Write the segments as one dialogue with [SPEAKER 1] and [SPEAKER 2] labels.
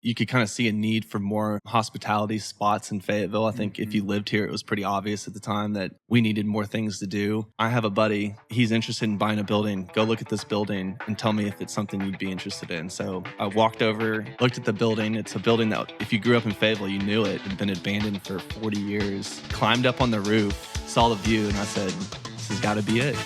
[SPEAKER 1] you could kind of see a need for more hospitality spots in Fayetteville. I think if you lived here, it was pretty obvious at the time that we needed more things to do. I have a buddy, he's interested in buying a building. Go look at this building and tell me if it's something you'd be interested in. So I walked over, looked at the building. It's a building that if you grew up in Fayetteville, you knew it. It had been abandoned for 40 years. Climbed up on the roof, saw the view, and I said, this has got to be it.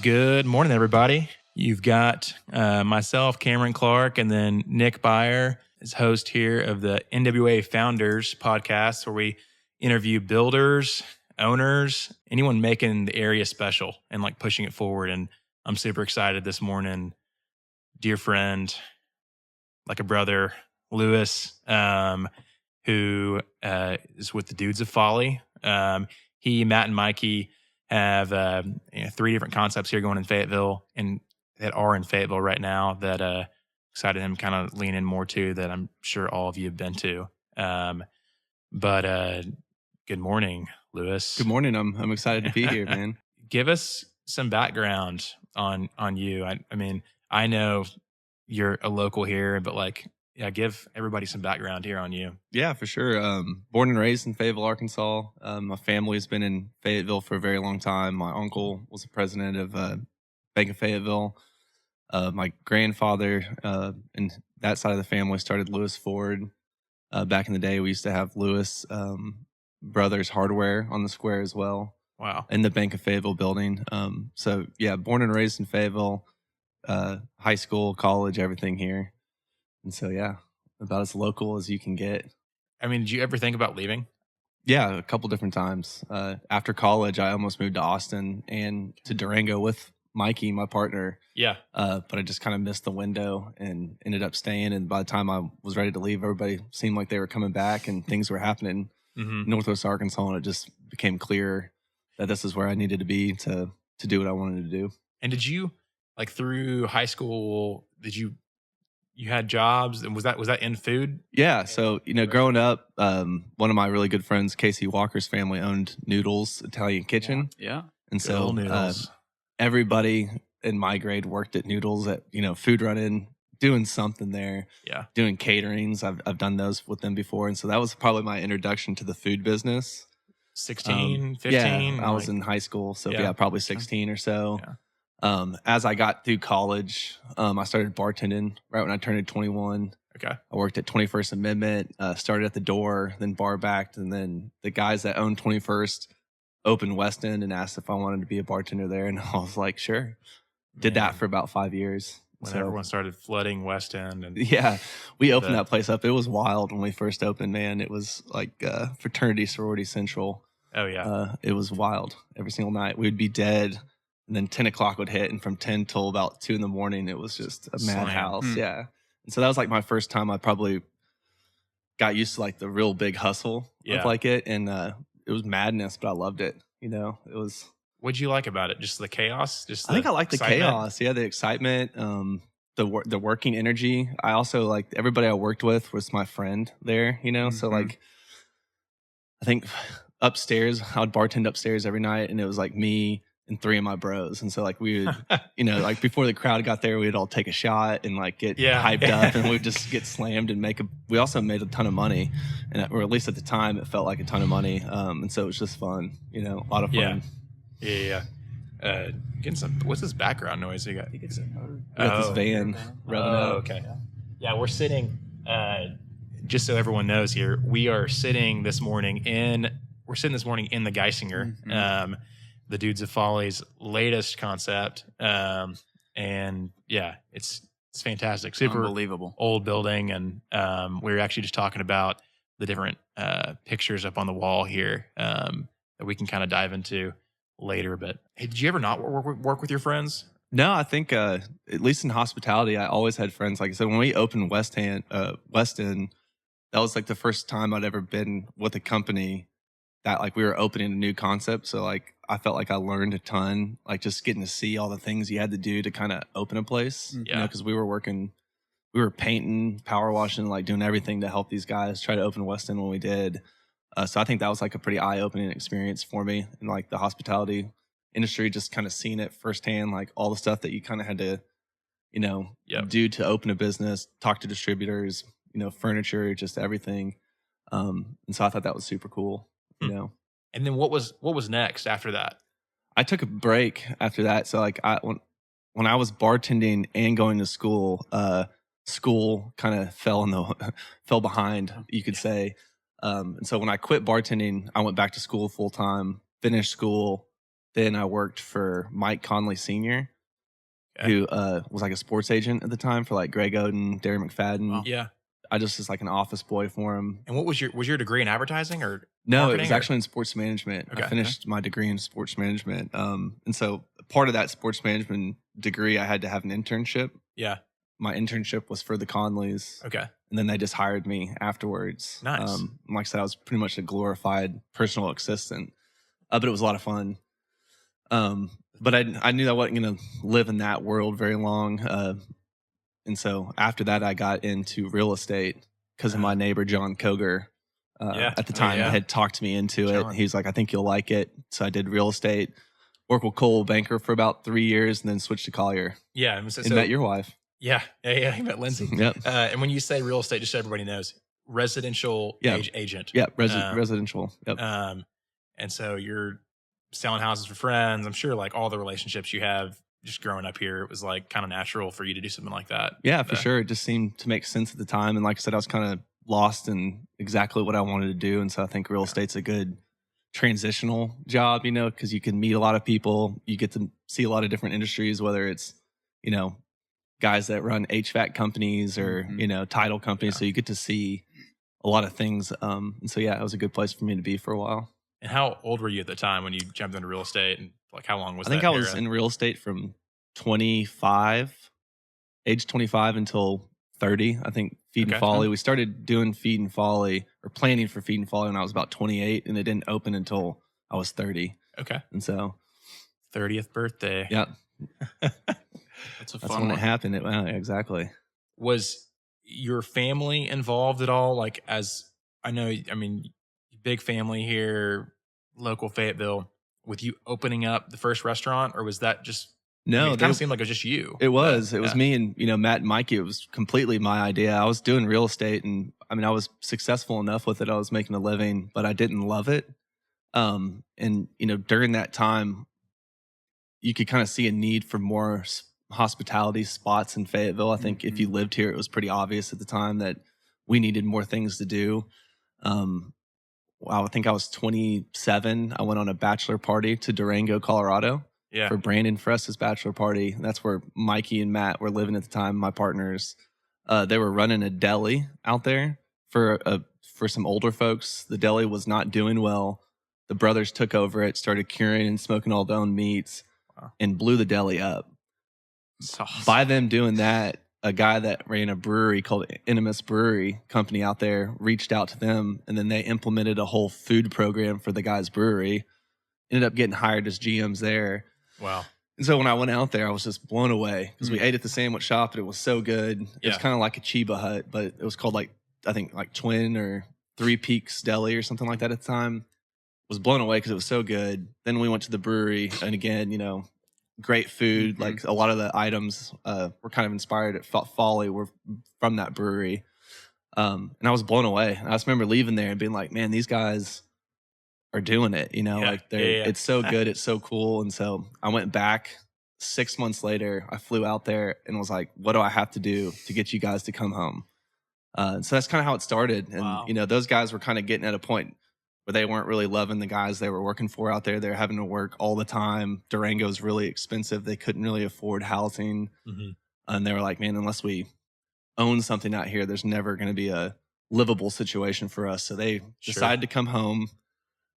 [SPEAKER 2] Good morning, everybody. You've got myself, Cameron Clark, and then Nick Beyer as host here of the NWA Founders podcast, where we interview builders, owners, anyone making the area special and like pushing it forward. And I'm super excited this morning. Dear friend, like a brother, Lewis, who is with the Dudes of Folly. He, Matt, and Mikey have 3 different concepts here going in Fayetteville and that are in Fayetteville right now that excited him kind of lean in more to that I'm sure all of you have been to. But good morning, Lewis.
[SPEAKER 1] Good morning. I'm excited to be here, man.
[SPEAKER 2] Give us some background on you. I mean, I know you're a local here, but give everybody some background here on you.
[SPEAKER 1] Yeah, for sure. Born and raised in Fayetteville, Arkansas. My family's been in Fayetteville for a very long time. My uncle was the president of Bank of Fayetteville. My grandfather and that side of the family started Lewis Ford. Back in the day, we used to have Lewis Brothers Hardware on the square as well.
[SPEAKER 2] Wow.
[SPEAKER 1] In the Bank of Fayetteville building. So yeah, born and raised in Fayetteville, high school, college, everything here. And so, yeah, about as local as you can get.
[SPEAKER 2] I mean, did you ever think about leaving?
[SPEAKER 1] Yeah, a couple different times. After college, I almost moved to Austin and to Durango with Mikey, my partner.
[SPEAKER 2] Yeah.
[SPEAKER 1] But I just kind of missed the window and ended up staying. And by the time I was ready to leave, everybody seemed like they were coming back and things were happening in Northwest Arkansas. And it just became clear that this is where I needed to be to do what I wanted to do.
[SPEAKER 2] And did you, through high school, you had jobs, and was that in food?
[SPEAKER 1] Yeah. So, growing up, one of my really good friends, Casey Walker's family owned Noodles Italian Kitchen.
[SPEAKER 3] Yeah.
[SPEAKER 1] And so everybody in my grade worked at Noodles at, food running, doing something there.
[SPEAKER 2] Yeah.
[SPEAKER 1] Doing caterings. I've done those with them before. And so that was probably my introduction to the food business.
[SPEAKER 2] 16, 15?
[SPEAKER 1] Yeah, I was in high school. So probably 16 or so. Yeah. As I got through college, I started bartending right when I turned 21.
[SPEAKER 2] Okay.
[SPEAKER 1] I worked at 21st Amendment, started at the door, then bar backed, and then the guys that owned 21st opened West End and asked if I wanted to be a bartender there, and I was like, sure. Did that for about 5 years.
[SPEAKER 2] When everyone started flooding West End. And
[SPEAKER 1] yeah, we opened that place up. It was wild when we first opened, man. It was like fraternity, sorority central.
[SPEAKER 2] Oh, yeah.
[SPEAKER 1] It was wild. Every single night. We'd be dead. And then 10 o'clock would hit, and from 10 till about 2 in the morning, it was just a madhouse. Yeah. And so that was my first time I probably got used to the real big hustle of it. And it was madness, but I loved it. It was.
[SPEAKER 2] What'd you like about it? Just the chaos?
[SPEAKER 1] I think I liked the chaos. Yeah, the excitement, the working energy. I also everybody I worked with was my friend there, So I think upstairs, I would bartend upstairs every night, and it was me and 3 of my bros. And so we would, before the crowd got there, we'd all take a shot and get hyped up, and we'd just get slammed and we also made a ton of money, or at least at the time it felt like a ton of money. And so it was just fun, a lot of fun.
[SPEAKER 2] Yeah. Getting some, what's this background noise you got?
[SPEAKER 1] We got this van.
[SPEAKER 2] Okay. Yeah, we're sitting, just so everyone knows here, we're sitting this morning in the Guisinger, the Dudes of Folly's latest concept. And yeah, it's fantastic. Super
[SPEAKER 3] unbelievable.
[SPEAKER 2] Old building. And we were actually just talking about the different pictures up on the wall here that we can kind of dive into later. But hey, did you ever not work with your friends?
[SPEAKER 1] No, I think at least in hospitality, I always had friends. Like I said, when we opened West End, that was the first time I'd ever been with a company that we were opening a new concept. So I felt like I learned a ton, just getting to see all the things you had to do to kind of open a place.
[SPEAKER 2] Yeah.
[SPEAKER 1] Because we were painting, power washing, doing everything to help these guys try to open West End when we did. So I think that was like a pretty eye-opening experience for me in like the hospitality industry, just kind of seeing it firsthand, like all the stuff that you kind of had to,
[SPEAKER 2] Yep.
[SPEAKER 1] do to open a business, talk to distributors, furniture, just everything. And so I thought that was super cool,
[SPEAKER 2] And then what was next after that?
[SPEAKER 1] I took a break after that. So like when I was bartending and going to school, school kind of fell behind, you could say. And so when I quit bartending, I went back to school full time, finished school. Then I worked for Mike Conley Sr., who was like a sports agent at the time for like Greg Oden, Darren McFadden.
[SPEAKER 2] Wow. Yeah.
[SPEAKER 1] I just was like an office boy for him.
[SPEAKER 2] And what was your degree in advertising or
[SPEAKER 1] no? It was actually in sports management.
[SPEAKER 2] Okay.
[SPEAKER 1] I finished my degree in sports management. And so part of that sports management degree, I had to have an internship.
[SPEAKER 2] Yeah.
[SPEAKER 1] My internship was for the Conleys.
[SPEAKER 2] Okay.
[SPEAKER 1] And then they just hired me afterwards.
[SPEAKER 2] Nice.
[SPEAKER 1] Like I said, I was pretty much a glorified personal assistant, but it was a lot of fun. But I knew I wasn't going to live in that world very long. And so after that, I got into real estate because of my neighbor, John Koger. At the time, had talked me into it. He was like, I think you'll like it. So I did real estate, worked with Cole Banker for about 3 years, and then switched to Collier.
[SPEAKER 2] Yeah.
[SPEAKER 1] And met your wife.
[SPEAKER 2] Yeah. He met Lindsay.
[SPEAKER 1] Yep.
[SPEAKER 2] And when you say real estate, just so everybody knows, residential agent.
[SPEAKER 1] Yeah, residential. Yep.
[SPEAKER 2] And so you're selling houses for friends. I'm sure like all the relationships you have just growing up here, it was like kind of natural for you to do something like that.
[SPEAKER 1] Yeah, for sure. It just seemed to make sense at the time. And like I said, I was kind of lost in exactly what I wanted to do. And so I think real estate's a good transitional job, because you can meet a lot of people. You get to see a lot of different industries, whether it's, guys that run HVAC companies or, title companies. Yeah. So you get to see a lot of things. And so, yeah, it was a good place for me to be for a while.
[SPEAKER 2] And how old were you at the time when you jumped into real estate? And like, how long was that?
[SPEAKER 1] I think I was in real estate from age 25 until 30. I think Feed and Folly. We started doing Feed and Folly or planning for Feed and Folly when I was about 28, and it didn't open until I was 30.
[SPEAKER 2] Okay.
[SPEAKER 1] And so
[SPEAKER 2] 30th birthday.
[SPEAKER 1] Yep.
[SPEAKER 2] That's
[SPEAKER 1] when it happened. Exactly.
[SPEAKER 2] Was your family involved at all? Like, big family here, local Fayetteville, with you opening up the first restaurant, or was that just?
[SPEAKER 1] No,
[SPEAKER 2] it kind of seemed like it was just you.
[SPEAKER 1] It was. It was me and Matt and Mikey. It was completely my idea. I was doing real estate, and I was successful enough with it. I was making a living, but I didn't love it. And during that time, you could kind of see a need for more hospitality spots in Fayetteville. I think if you lived here, it was pretty obvious at the time that we needed more things to do. I think I was 27. I went on a bachelor party to Durango, Colorado for Brandon Fressa's bachelor party. That's where Mikey and Matt were living at the time, my partners. They were running a deli out there for some older folks. The deli was not doing well. The brothers took over it, started curing and smoking all their own meats, and blew the deli up.
[SPEAKER 2] Awesome.
[SPEAKER 1] By them doing that, a guy that ran a brewery called Inimus Brewery Company out there reached out to them, and then they implemented a whole food program for the guy's brewery. Ended up getting hired as GMs there.
[SPEAKER 2] Wow.
[SPEAKER 1] And so when I went out there, I was just blown away because we ate at the sandwich shop and it was so good. It was kind of like a Chiba Hut, but it was called I think Twin or Three Peaks Deli or something like that at the time. Was blown away because it was so good. Then we went to the brewery, and again, great food. Like a lot of the items were kind of inspired at Folly were from that brewery. And I was blown away. I just remember leaving there and being like, man, these guys are doing it, it's so good. It's so cool. And so I went back 6 months later. I flew out there and was like, what do I have to do to get you guys to come home? So that's kind of how it started. And, those guys were kind of getting at a point where they weren't really loving the guys they were working for out there. They're having to work all the time. Durango's really expensive. They couldn't really afford housing. And they were like, man, unless we own something out here, there's never going to be a livable situation for us. So they decided to come home.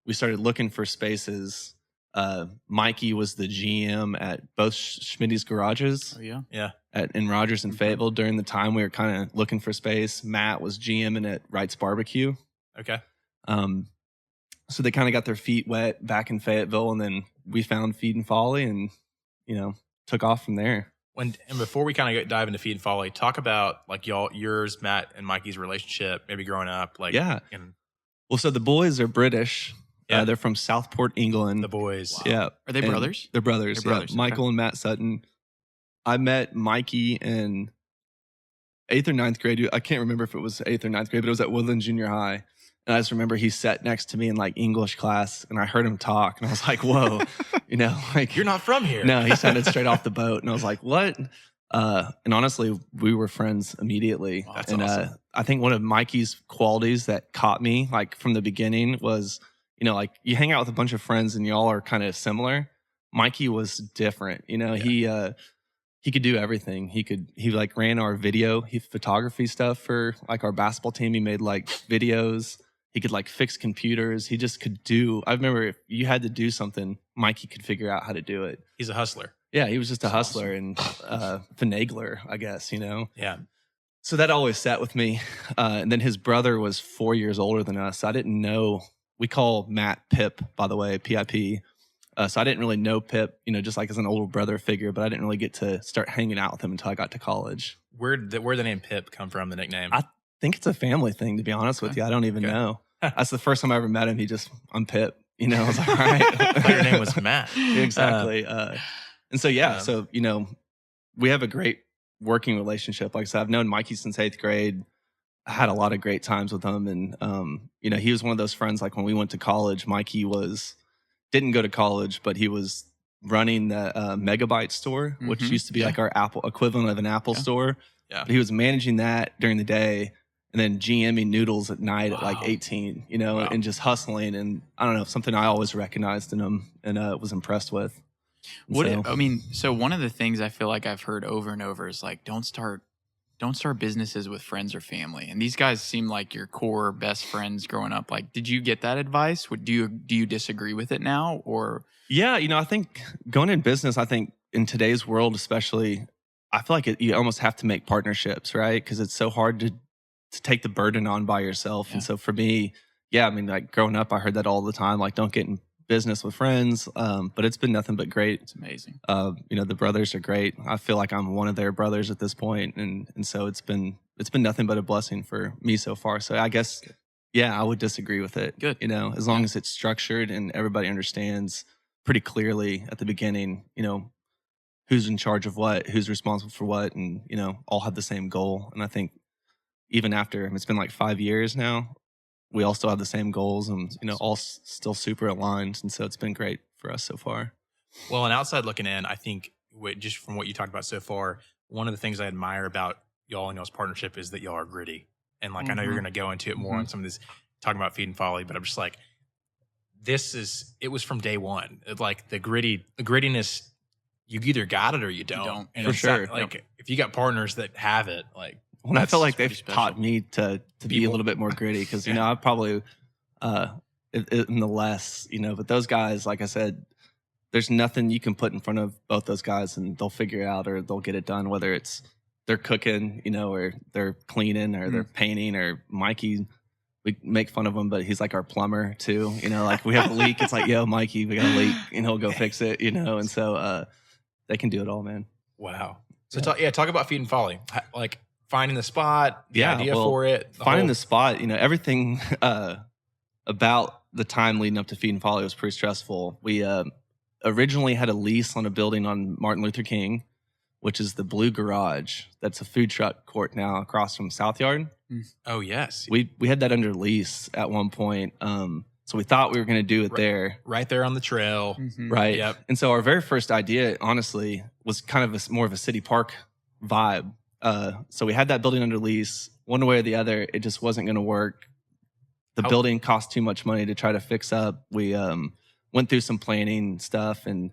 [SPEAKER 1] We started looking for spaces. Mikey was the GM at both Schmitty's garages.
[SPEAKER 2] Oh, yeah. Yeah.
[SPEAKER 1] In Rogers and Fayetteville during the time we were kind of looking for space. Matt was GMing at Wright's Barbecue.
[SPEAKER 2] Okay.
[SPEAKER 1] So they kind of got their feet wet back in Fayetteville, and then we found Feed and Folly and, took off from there.
[SPEAKER 2] And before we kind of dive into Feed and Folly, talk about like yours, Matt and Mikey's relationship, maybe growing up.
[SPEAKER 1] Well, so the boys are British.
[SPEAKER 2] Yeah.
[SPEAKER 1] They're from Southport, England.
[SPEAKER 2] The boys.
[SPEAKER 3] Wow.
[SPEAKER 1] Yeah.
[SPEAKER 3] Are they
[SPEAKER 1] And
[SPEAKER 3] brothers?
[SPEAKER 1] They're brothers.
[SPEAKER 3] They're brothers,
[SPEAKER 1] Yeah. Michael and Matt Sutton. I met Mikey in 8th or 9th grade. I can't remember if it was 8th or 9th grade, but it was at Woodland Junior High. And I just remember he sat next to me in like English class, and I heard him talk, and I was like, "Whoa," like
[SPEAKER 2] You're not from here.
[SPEAKER 1] No, he sounded straight off the boat, and I was like, "What?" And honestly, we were friends immediately.
[SPEAKER 3] Wow, that's
[SPEAKER 1] and
[SPEAKER 3] awesome.
[SPEAKER 1] I think one of Mikey's qualities that caught me, like from the beginning, was like you hang out with a bunch of friends and y'all are kind of similar. Mikey was different. He could do everything. He like ran our photography stuff for like our basketball team. He made like videos. He could like fix computers. He just could do. I remember if you had to do something, Mikey could figure out how to do it.
[SPEAKER 2] He's a hustler.
[SPEAKER 1] Yeah, he was just a
[SPEAKER 3] That's
[SPEAKER 1] hustler and finagler, I guess.
[SPEAKER 2] Yeah.
[SPEAKER 1] So that always sat with me. And then his brother was 4 years older than us. I didn't know. We call Matt Pip, by the way, PIP. So I didn't really know Pip, just like as an older brother figure, but I didn't really get to start hanging out with him until I got to college.
[SPEAKER 2] Where'd the name Pip come from, the nickname?
[SPEAKER 1] I think it's a family thing, to be honest with you. I don't even know. That's the first time I ever met him. I'm Pip. I was like, all right.
[SPEAKER 2] I thought your name was Matt.
[SPEAKER 1] Exactly. And so, so, we have a great working relationship. Like I said, I've known Mikey since 8th grade. I had a lot of great times with him. And, he was one of those friends, like when we went to college, Mikey didn't go to college, but he was running the Megabyte store, which used to be like our Apple equivalent of an Apple store.
[SPEAKER 2] Yeah.
[SPEAKER 1] But he was managing that during the day and then GMing noodles at night at like 18, and just hustling. And I don't know, something I always recognized in him and was impressed with.
[SPEAKER 3] So one of the things I feel like I've heard over and over is like, don't start businesses with friends or family. And these guys seem like your core best friends growing up. Like, did you get that advice? Do you disagree with it now? Or
[SPEAKER 1] yeah, I think going in business, I think in today's world, especially, I feel like you almost have to make partnerships, right? Because it's so hard to take the burden on by yourself. Yeah. And so for me, like growing up, I heard that all the time. Like, don't get in business with friends. But it's been nothing but great.
[SPEAKER 3] It's amazing.
[SPEAKER 1] The brothers are great. I feel like I'm one of their brothers at this point, and so it's been nothing but a blessing for me so far. So I guess, I would disagree with it.
[SPEAKER 3] Good.
[SPEAKER 1] As long as it's structured and everybody understands pretty clearly at the beginning, who's in charge of what, who's responsible for what, and all have the same goal. And I think even after it's been like 5 years now, we all still have the same goals and, all still super aligned. And so it's been great for us so far.
[SPEAKER 2] Well, and outside looking in, I think just from what you talked about so far, one of the things I admire about y'all and y'all's partnership is that y'all are gritty. And like, I know you're going to go into it more on some of this, talking about Feed and Folly, but I'm just like, it was from day one. Like the grittiness, you either got it or you don't. And
[SPEAKER 1] for sure.
[SPEAKER 2] Like if you got partners that have it, like,
[SPEAKER 1] I feel like they've taught me to be a little bit more gritty because, I probably in the less, but those guys, like I said, there's nothing you can put in front of both those guys and they'll figure it out or they'll get it done, whether it's they're cooking, or they're cleaning or they're painting or Mikey, we make fun of him, but he's like our plumber too, like we have a leak. It's like, yo, Mikey, we got a leak and he'll go fix it, and so they can do it all, man.
[SPEAKER 2] Wow. So talk about Feed and Folly. Like, finding the spot, the idea for it.
[SPEAKER 1] The spot, everything about the time leading up to Feed and Folly was pretty stressful. We originally had a lease on a building on Martin Luther King, which is the Blue Garage. That's a food truck court now across from South Yard.
[SPEAKER 2] Oh, yes.
[SPEAKER 1] We had that under lease at one point. So we thought we were going to do it there.
[SPEAKER 2] Right there on the trail.
[SPEAKER 3] Mm-hmm.
[SPEAKER 1] Right.
[SPEAKER 2] Yep.
[SPEAKER 1] And so our very first idea, honestly, was kind of more of a city park vibe. So we had that building under lease. One way or the other, it just wasn't going to work. The building cost too much money to try to fix up. We went through some planning stuff, and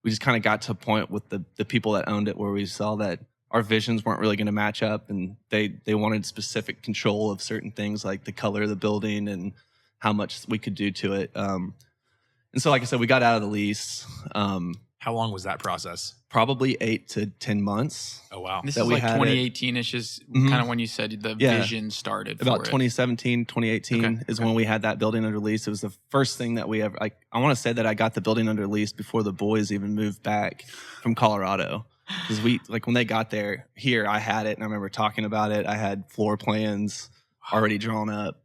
[SPEAKER 1] we just kind of got to a point with the people that owned it where we saw that our visions weren't really going to match up, and they wanted specific control of certain things like the color of the building and how much we could do to it. And so, like I said, we got out of the lease.
[SPEAKER 2] How long was that process?
[SPEAKER 1] Probably 8 to 10 months.
[SPEAKER 2] Oh, wow.
[SPEAKER 3] This is like 2018-ish is kind of when you said the vision started.
[SPEAKER 1] About 2017, 2018 is when we had that building under lease. It was the first thing that we ever, I want to say that I got the building under lease before the boys even moved back from Colorado. Because when they got there here, I had it and I remember talking about it. I had floor plans already drawn up.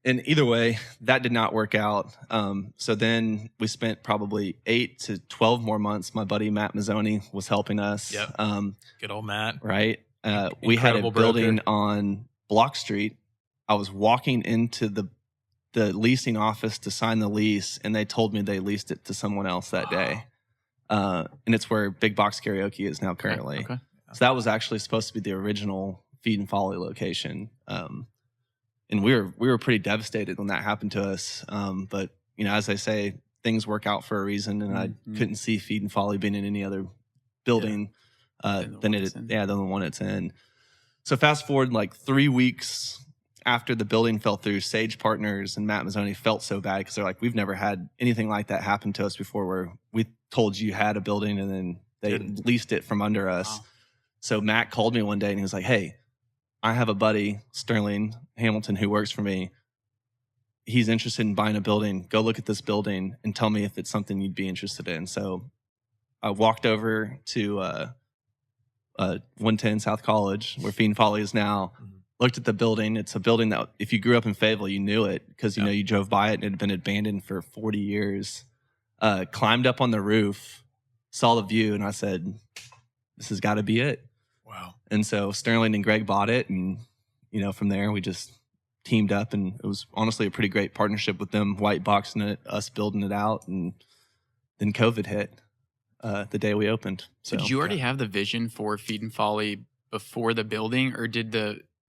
[SPEAKER 1] And either way, that did not work out. So then we spent probably 8 to 12 more months. My buddy Matt Mazzoni was helping us.
[SPEAKER 2] Yep. Good old Matt.
[SPEAKER 1] Right. We had a building on Block Street. I was walking into the leasing office to sign the lease, and they told me they leased it to someone else that day. And it's where Big Box Karaoke is now currently. Okay. So that was actually supposed to be the original Feed and Folly location. And we were pretty devastated when that happened to us. But as I say, things work out for a reason, and I couldn't see Feed and Folly being in any other building than the one it's in. So fast forward like 3 weeks after the building fell through, Sage Partners and Matt Mazzoni felt so bad because they're like, we've never had anything like that happen to us before, where we told you had a building and then they leased it from under us. Wow. So Matt called me one day and he was like, hey, I have a buddy, Sterling Hamilton, who works for me. He's interested in buying a building. Go look at this building and tell me if it's something you'd be interested in. So I walked over to 110 South College, where Feed and Folly is now. Looked at the building. It's a building that if you grew up in Fayetteville, you knew it because you drove by it and it had been abandoned for 40 years. Climbed up on the roof, saw the view, and I said, this has got to be it.
[SPEAKER 2] Wow.
[SPEAKER 1] And so Sterling and Greg bought it, and from there we just teamed up, and it was honestly a pretty great partnership with them white boxing it, us building it out, and then COVID hit the day we opened.
[SPEAKER 3] So did you already have the vision for Feed and Folly before the building, or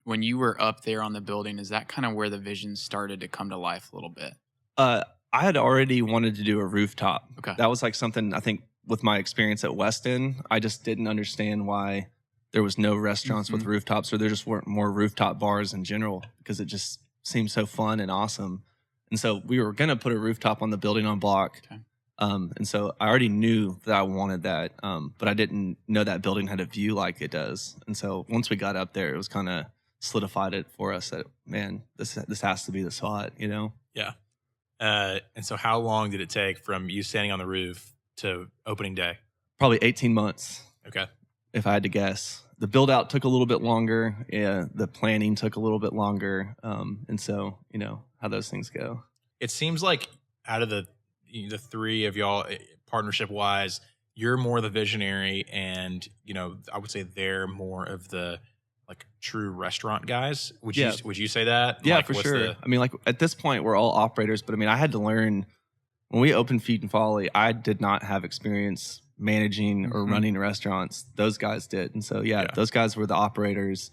[SPEAKER 3] when you were up there on the building, is that kind of where the vision started to come to life a little bit?
[SPEAKER 1] I had already wanted to do a rooftop.
[SPEAKER 3] Okay.
[SPEAKER 1] That was like something, I think, with my experience at Weston, I just didn't understand why there was no restaurants with rooftops, or there just weren't more rooftop bars in general, because it just seemed so fun and awesome. And so we were going to put a rooftop on the building on Block. Okay. And so I already knew that I wanted that, but I didn't know that building had a view like it does. And so once we got up there, it was kind of solidified it for us that, man, this has to be the spot,
[SPEAKER 2] Yeah. And so how long did it take from you standing on the roof to opening day?
[SPEAKER 1] Probably 18 months.
[SPEAKER 2] Okay.
[SPEAKER 1] If I had to guess. The build out took a little bit longer. Yeah, the planning took a little bit longer. And so, how those things go.
[SPEAKER 2] It seems like out of the three of y'all, partnership wise, you're more the visionary, and I would say they're more of the like true restaurant guys. Would you say that?
[SPEAKER 1] Yeah,
[SPEAKER 2] like,
[SPEAKER 1] for sure. I mean, like at this point we're all operators, but I mean, I had to learn when we opened Feed and Folly, I did not have experience managing or running restaurants. Those guys did. And so, those guys were the operators.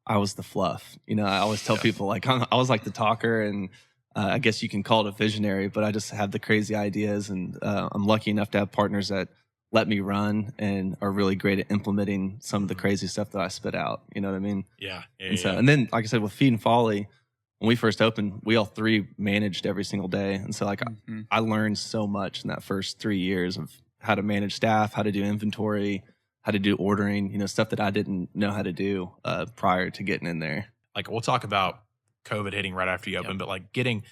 [SPEAKER 1] I was the fluff. I always tell people like I was like the talker, and I guess you can call it a visionary, but I just have the crazy ideas, and I'm lucky enough to have partners that let me run and are really great at implementing some of the crazy stuff that I spit out. You know what I mean?
[SPEAKER 2] Yeah.
[SPEAKER 1] And then, like I said, with Feed and Folly, when we first opened, we all three managed every single day. And so like I learned so much in that first 3 years of how to manage staff, how to do inventory, how to do ordering, stuff that I didn't know how to do prior to getting in there.
[SPEAKER 2] Like we'll talk about COVID hitting right after you open, but like getting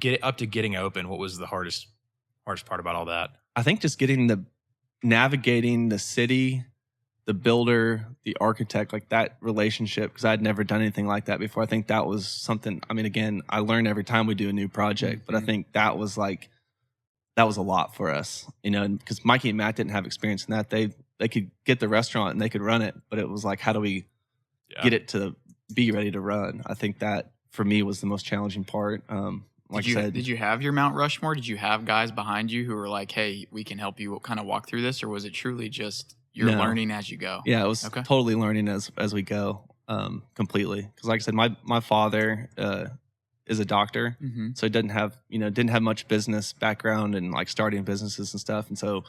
[SPEAKER 2] open, what was the hardest part about all that?
[SPEAKER 1] I think just navigating the city, the builder, the architect, like that relationship, because I'd never done anything like that before. I think that was something, I mean, again, I learn every time we do a new project, but I think that was a lot for us, because Mikey and Matt didn't have experience in that. They could get the restaurant and they could run it, but it was like, how do we get it to be ready to run? I think that for me was the most challenging part.
[SPEAKER 3] Did you have your Mount Rushmore? Did you have guys behind you who were like, hey, we can help you kind of walk through this? Or was it truly just you're learning as you go?
[SPEAKER 1] Yeah, it was totally learning as we go, completely. Because like I said, my father is a doctor, so he didn't have much business background and like starting businesses and stuff. And so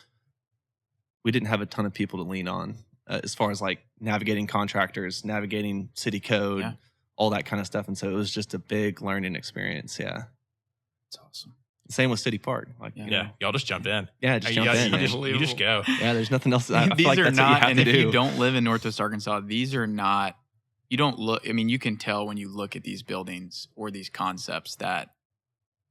[SPEAKER 1] we didn't have a ton of people to lean on as far as like navigating contractors, navigating city code, all that kind of stuff. And so it was just a big learning experience. Yeah.
[SPEAKER 3] That's awesome.
[SPEAKER 1] Same with City Park. Like,
[SPEAKER 2] y'all just jump in.
[SPEAKER 1] Yeah, just jump in.
[SPEAKER 2] You just go.
[SPEAKER 1] Yeah, there's nothing else. I
[SPEAKER 3] these
[SPEAKER 1] feel like
[SPEAKER 3] are
[SPEAKER 1] that's
[SPEAKER 3] not,
[SPEAKER 1] what you have
[SPEAKER 3] and
[SPEAKER 1] to
[SPEAKER 3] if
[SPEAKER 1] do.
[SPEAKER 3] you don't live in Northwest Arkansas, these are not, you don't look, I mean, you can tell when you look at these buildings or these concepts that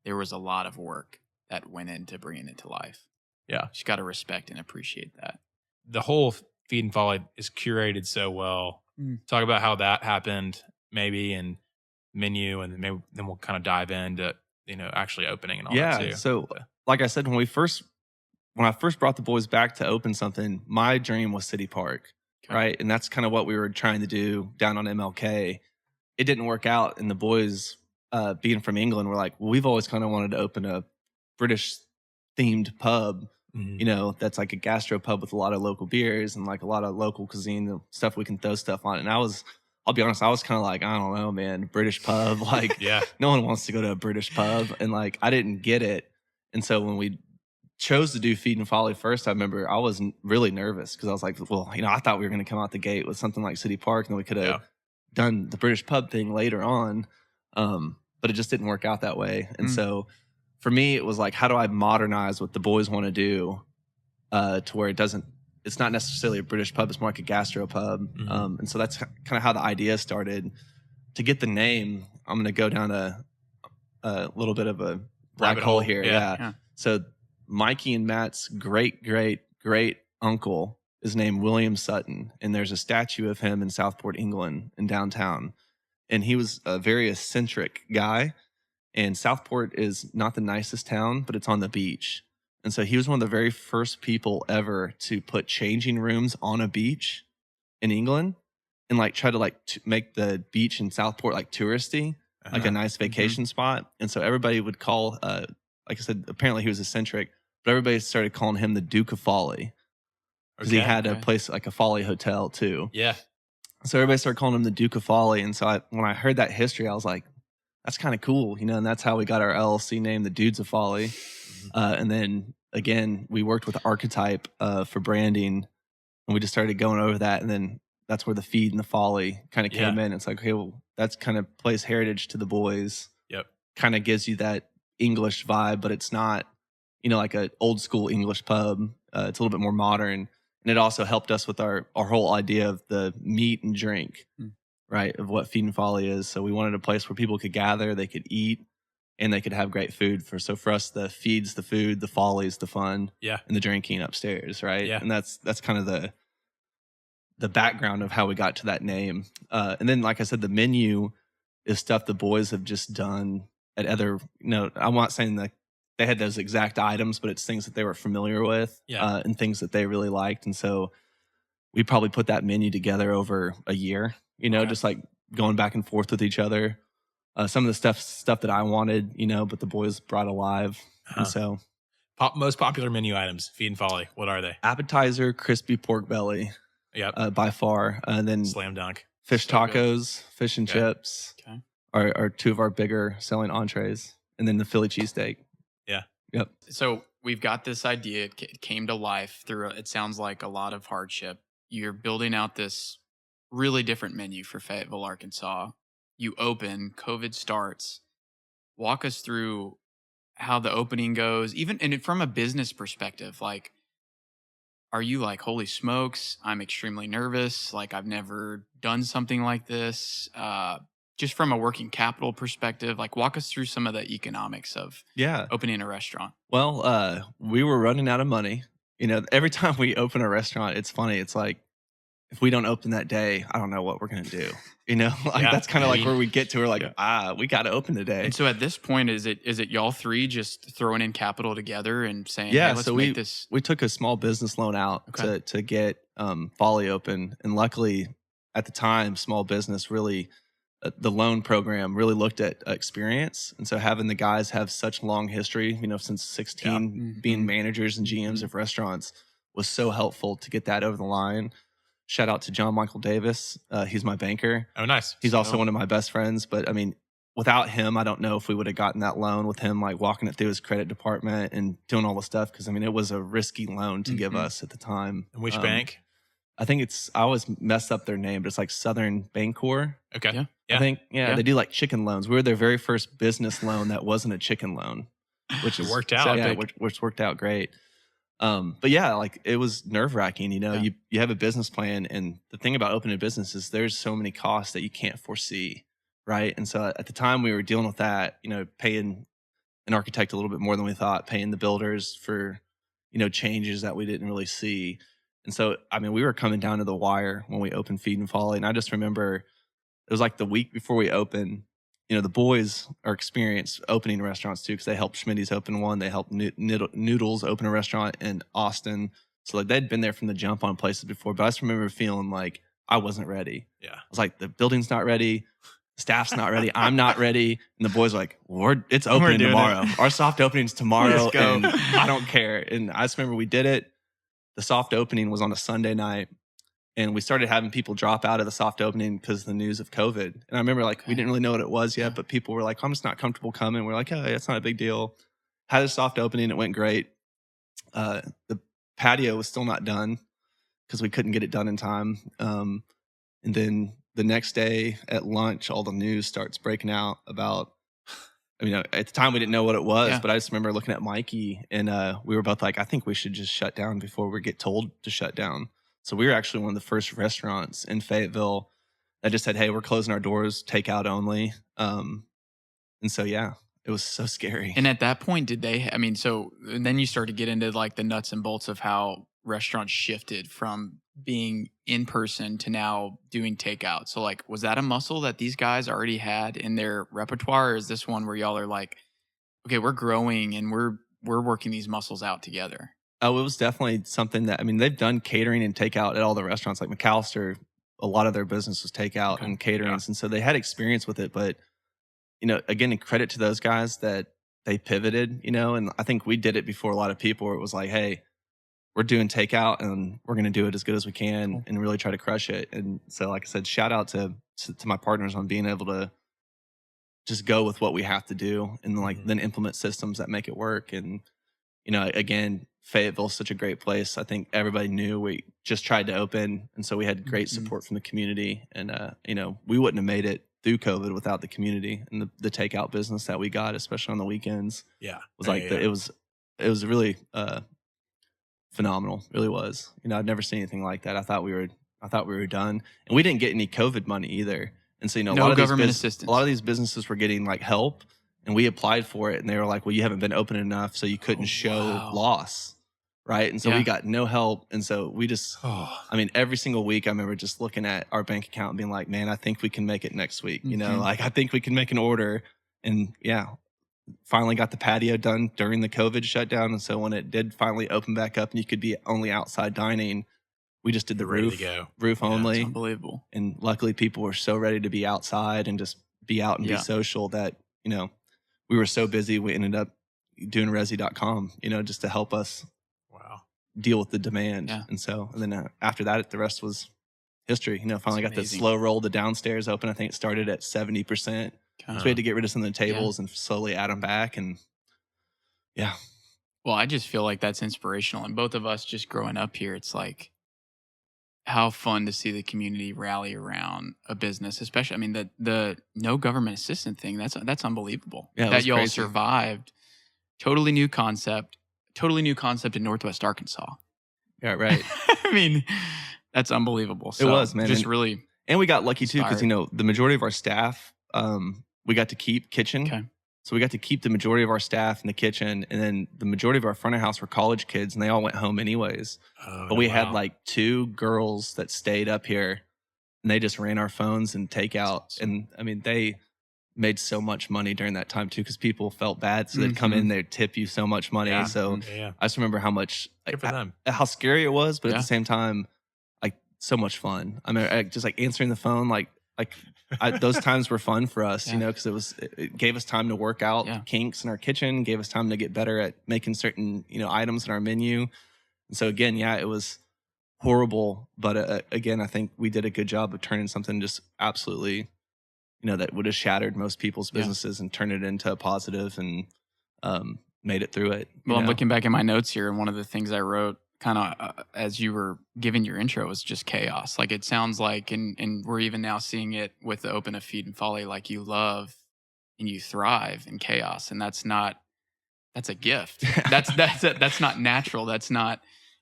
[SPEAKER 3] there was a lot of work that went into bringing it to life.
[SPEAKER 2] Yeah.
[SPEAKER 3] You just got to respect and appreciate that.
[SPEAKER 2] The whole Feed and Folly is curated so well. Talk about how that happened maybe, and menu, and then we'll kind of dive into actually opening and all
[SPEAKER 1] Yeah.
[SPEAKER 2] that too.
[SPEAKER 1] So, like I said, when I first brought the boys back to open something, my dream was City Park, right? And that's kind of what we were trying to do down on MLK. It didn't work out, and the boys, being from England, were like, well, we've always kind of wanted to open a British themed pub, that's like a gastro pub with a lot of local beers and like a lot of local cuisine stuff we can throw stuff on. And I'll be honest, I was kind of like, I don't know, man, British pub, like no one wants to go to a British pub, and like I didn't get it. And so when we chose to do Feed and Folly first, I remember I was really nervous because I was like, well, I thought we were going to come out the gate with something like City Park, and then we could have done the British pub thing later on. But it just didn't work out that way. And so for me, it was like, how do I modernize what the boys want to do to where it's not necessarily a British pub, it's more like a gastro pub. And so that's kind of how the idea started. To get the name, I'm going to go down a little bit of a black hole here. Yeah. So Mikey and Matt's great uncle is named William Sutton, and there's a statue of him in Southport, England, in downtown. And he was a very eccentric guy. And Southport is not the nicest town, but it's on the beach. And so he was one of the very first people ever to put changing rooms on a beach in England, and like try to make the beach in Southport like touristy, like a nice vacation spot. And so everybody would call, like I said, apparently he was eccentric, but everybody started calling him the Duke of Folly because he had a place like a Folly Hotel too.
[SPEAKER 2] Yeah.
[SPEAKER 1] So everybody started calling him the Duke of Folly. And so when I heard that history, I was like, that's kind of cool, and that's how we got our LLC name, the Dudes of Folly. And then again, we worked with Archetype for branding, and we just started going over that. And then that's where the Feed and the Folly kind of came in. It's like, okay, well, that's kind of plays heritage to the boys.
[SPEAKER 2] Yep.
[SPEAKER 1] Kind of gives you that English vibe, but it's not, like an old school English pub. It's a little bit more modern. And it also helped us with our whole idea of the meat and drink, right, of what Feed and Folly is. So we wanted a place where people could gather, they could eat, and they could have great food. So for us, the Feed's the food, the Folly's the fun, and the drinking upstairs, right? Yeah. And that's kind of the background of how we got to that name. And then, like I said, the menu is stuff the boys have just done at other, I'm not saying that they had those exact items, but it's things that they were familiar with and things that they really liked. And so we probably put that menu together over a year, just like going back and forth with each other. Some of the stuff that I wanted, but the boys brought alive. And so
[SPEAKER 2] most popular menu items, Feed and Folly, what are they?
[SPEAKER 1] Appetizer, crispy pork belly.
[SPEAKER 2] Yep.
[SPEAKER 1] By far. And then
[SPEAKER 2] slam dunk.
[SPEAKER 1] Fish tacos, fish and chips are two of our bigger selling entrees. And then the Philly cheesesteak.
[SPEAKER 2] Yeah.
[SPEAKER 1] Yep.
[SPEAKER 3] So we've got this idea. It came to life through, it sounds like a lot of hardship. You're building out this really different menu for Fayetteville, Arkansas. You open, COVID starts. Walk us through how the opening goes, even and from a business perspective. Like, are you like, holy smokes, I'm extremely nervous. Like, I've never done something like this. Just from a working capital perspective, like walk us through some of the economics of opening a restaurant.
[SPEAKER 1] Well, we were running out of money. Every time we open a restaurant, it's funny. It's like, if we don't open that day, I don't know what we're going to do. That's kind of like where we get to. We're like, we got to open today.
[SPEAKER 3] And so at this point, is it y'all three just throwing in capital together and saying, hey, let's make this?
[SPEAKER 1] We took a small business loan out to get Folly open. And luckily at the time, small business really, the loan program really looked at experience. And so having the guys have such long history, since 16 being managers and GMs of restaurants was so helpful to get that over the line. Shout out to John Michael Davis. He's my banker.
[SPEAKER 2] Oh, nice.
[SPEAKER 1] He's also one of my best friends. But I mean, without him, I don't know if we would have gotten that loan with him, like walking it through his credit department and doing all the stuff. Because I mean, it was a risky loan to give us at the time.
[SPEAKER 2] Which bank?
[SPEAKER 1] I think I always mess up their name, but it's like Southern Bancorp.
[SPEAKER 2] Okay. Yeah.
[SPEAKER 1] I think, they do like chicken loans. We were their very first business loan that wasn't a chicken loan, which
[SPEAKER 2] worked out.
[SPEAKER 1] Yeah, which worked out great. But yeah, like it was nerve wracking, you have a business plan, and the thing about opening a business is there's so many costs that you can't foresee. Right. And so at the time we were dealing with that, paying an architect a little bit more than we thought, paying the builders for, changes that we didn't really see. And so, I mean, we were coming down to the wire when we opened Feed and Folly. And I just remember it was like the week before we opened, the boys are experienced opening restaurants too, because they helped Schmitty's open one. They helped Noodles open a restaurant in Austin. So like they'd been there from the jump on places before, but I just remember feeling like I wasn't ready.
[SPEAKER 2] Yeah.
[SPEAKER 1] I was like, the building's not ready. Staff's not ready. I'm not ready. And the boys were like, it's opening tomorrow. Our soft opening's tomorrow.
[SPEAKER 2] Let's go.
[SPEAKER 1] And I don't care. And I just remember we did it. The soft opening was on a Sunday night. And we started having people drop out of the soft opening because of the news of COVID. And I remember like, we didn't really know what it was yet, but people were like, I'm just not comfortable coming. We're like, oh, it's not a big deal. Had a soft opening. It went great. The patio was still not done because we couldn't get it done in time. And then the next day at lunch, all the news starts breaking out about, at the time we didn't know what it was, but I just remember looking at Mikey and we were both like, I think we should just shut down before we get told to shut down. So we were actually one of the first restaurants in Fayetteville that just said, hey, we're closing our doors, takeout only. And so, yeah, it was so scary.
[SPEAKER 3] And at that point, and then you start to get into like the nuts and bolts of how restaurants shifted from being in person to now doing takeout. So like, was that a muscle that these guys already had in their repertoire? Or is this one where y'all are like, okay, we're growing and we're working these muscles out together?
[SPEAKER 1] Oh, it was definitely something that, they've done catering and takeout at all the restaurants. Like McAllister, a lot of their business was takeout and caterings. Yeah. And so they had experience with it. But, again, credit to those guys that they pivoted, and I think we did it before a lot of people where it was like, hey, we're doing takeout and we're going to do it as good as we can and really try to crush it. And so, like I said, shout out to my partners on being able to just go with what we have to do and then implement systems that make it work. And, again, Fayetteville's such a great place. I think everybody knew we just tried to open. And so we had great support from the community. And, we wouldn't have made it through COVID without the community and the takeout business that we got, especially on the weekends.
[SPEAKER 2] Yeah.
[SPEAKER 1] Was it was really phenomenal. It really was. I'd never seen anything like that. I thought we were done. And we didn't get any COVID money either. And so, a lot of government assistance. A lot of these businesses were getting like help, and we applied for it and they were like, well, you haven't been open enough, so you couldn't show loss. Right. And so we got no help. And so we just, every single week I remember just looking at our bank account and being like, man, I think we can make it next week. I think we can make an order. And finally got the patio done during the COVID shutdown. And so when it did finally open back up and you could be only outside dining, we just did the roof only.
[SPEAKER 3] It's unbelievable.
[SPEAKER 1] And luckily people were so ready to be outside and just be out and be social that, we were so busy. We ended up doing resi.com, just to help us deal with the demand. Yeah. And then after that, the rest was history. Finally got the slow roll, the downstairs open. I think it started at 70%. So we had to get rid of some of the tables and slowly add them back. And
[SPEAKER 3] well, I just feel like that's inspirational. And both of us just growing up here, it's like how fun to see the community rally around a business, especially, the no government assistance thing, that's unbelievable.
[SPEAKER 1] Yeah,
[SPEAKER 3] that y'all
[SPEAKER 1] crazy.
[SPEAKER 3] Survived. Totally new concept in Northwest Arkansas.
[SPEAKER 1] Yeah, right.
[SPEAKER 3] That's unbelievable.
[SPEAKER 1] So it was, man.
[SPEAKER 3] Just really.
[SPEAKER 1] And we got lucky too, because, the majority of our staff, we got to keep kitchen.
[SPEAKER 3] Okay.
[SPEAKER 1] So we got to keep the majority of our staff in the kitchen. And then the majority of our front of house were college kids and they all went home anyways. But we had like 2 girls that stayed up here and they just ran our phones and takeout. And they made so much money during that time too, because people felt bad. So they'd come in, they'd tip you so much money.
[SPEAKER 2] Yeah.
[SPEAKER 1] So I just remember how much,
[SPEAKER 2] good for them.
[SPEAKER 1] How scary it was, but at the same time, like so much fun. Just like answering the phone, those times were fun for us, because it gave us time to work out kinks in our kitchen, gave us time to get better at making certain, items in our menu. And so again, it was horrible. But again, I think we did a good job of turning something just absolutely, that would have shattered most people's businesses and turned it into a positive and made it through it.
[SPEAKER 3] Well, I'm looking back at my notes here, and one of the things I wrote kind of as you were giving your intro was just chaos. Like it sounds like, and we're even now seeing it with the open of Feed and Folly, like you love and you thrive in chaos. And that's a gift. That's not natural. That's not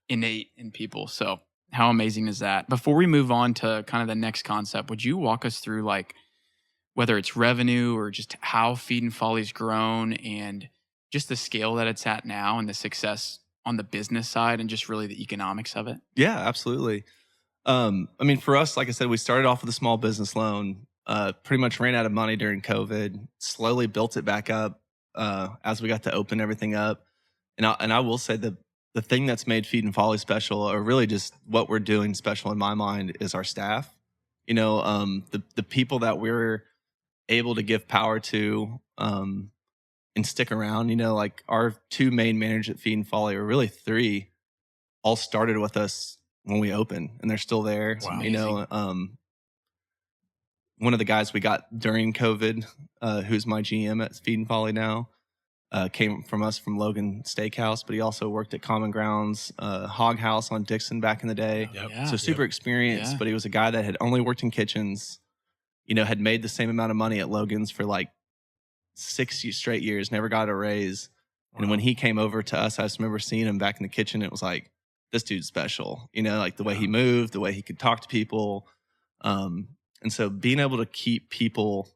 [SPEAKER 3] innate in people. So how amazing is that? Before we move on to kind of the next concept, would you walk us through like whether it's revenue or just how Feed and Folly's grown and just the scale that it's at now and the success on the business side and just really the economics of it?
[SPEAKER 1] Yeah, absolutely. For us, like I said, we started off with a small business loan. pretty much ran out of money during COVID, slowly built it back up as we got to open everything up. And I will say the thing that's made Feed and Folly special, or really just what we're doing special in my mind, is our staff. The people that we're able to give power to and stick around. Like our 2 main managers at Feed and Folly, or really 3, all started with us when we opened, and they're still there.
[SPEAKER 3] Wow.
[SPEAKER 1] One of the guys we got during COVID, who's my GM at Feed and Folly now, came from us from Logan Steakhouse, but he also worked at Common Grounds, Hog House on Dixon back in the day.
[SPEAKER 2] Yep.
[SPEAKER 3] Yeah.
[SPEAKER 1] So super experienced, but he was a guy that had only worked in kitchens, had made the same amount of money at Logan's for like 6 straight years, never got a raise. Wow. And when he came over to us, I just remember seeing him back in the kitchen. It was like, this dude's special, like the way he moved, the way he could talk to people. And so being able to keep people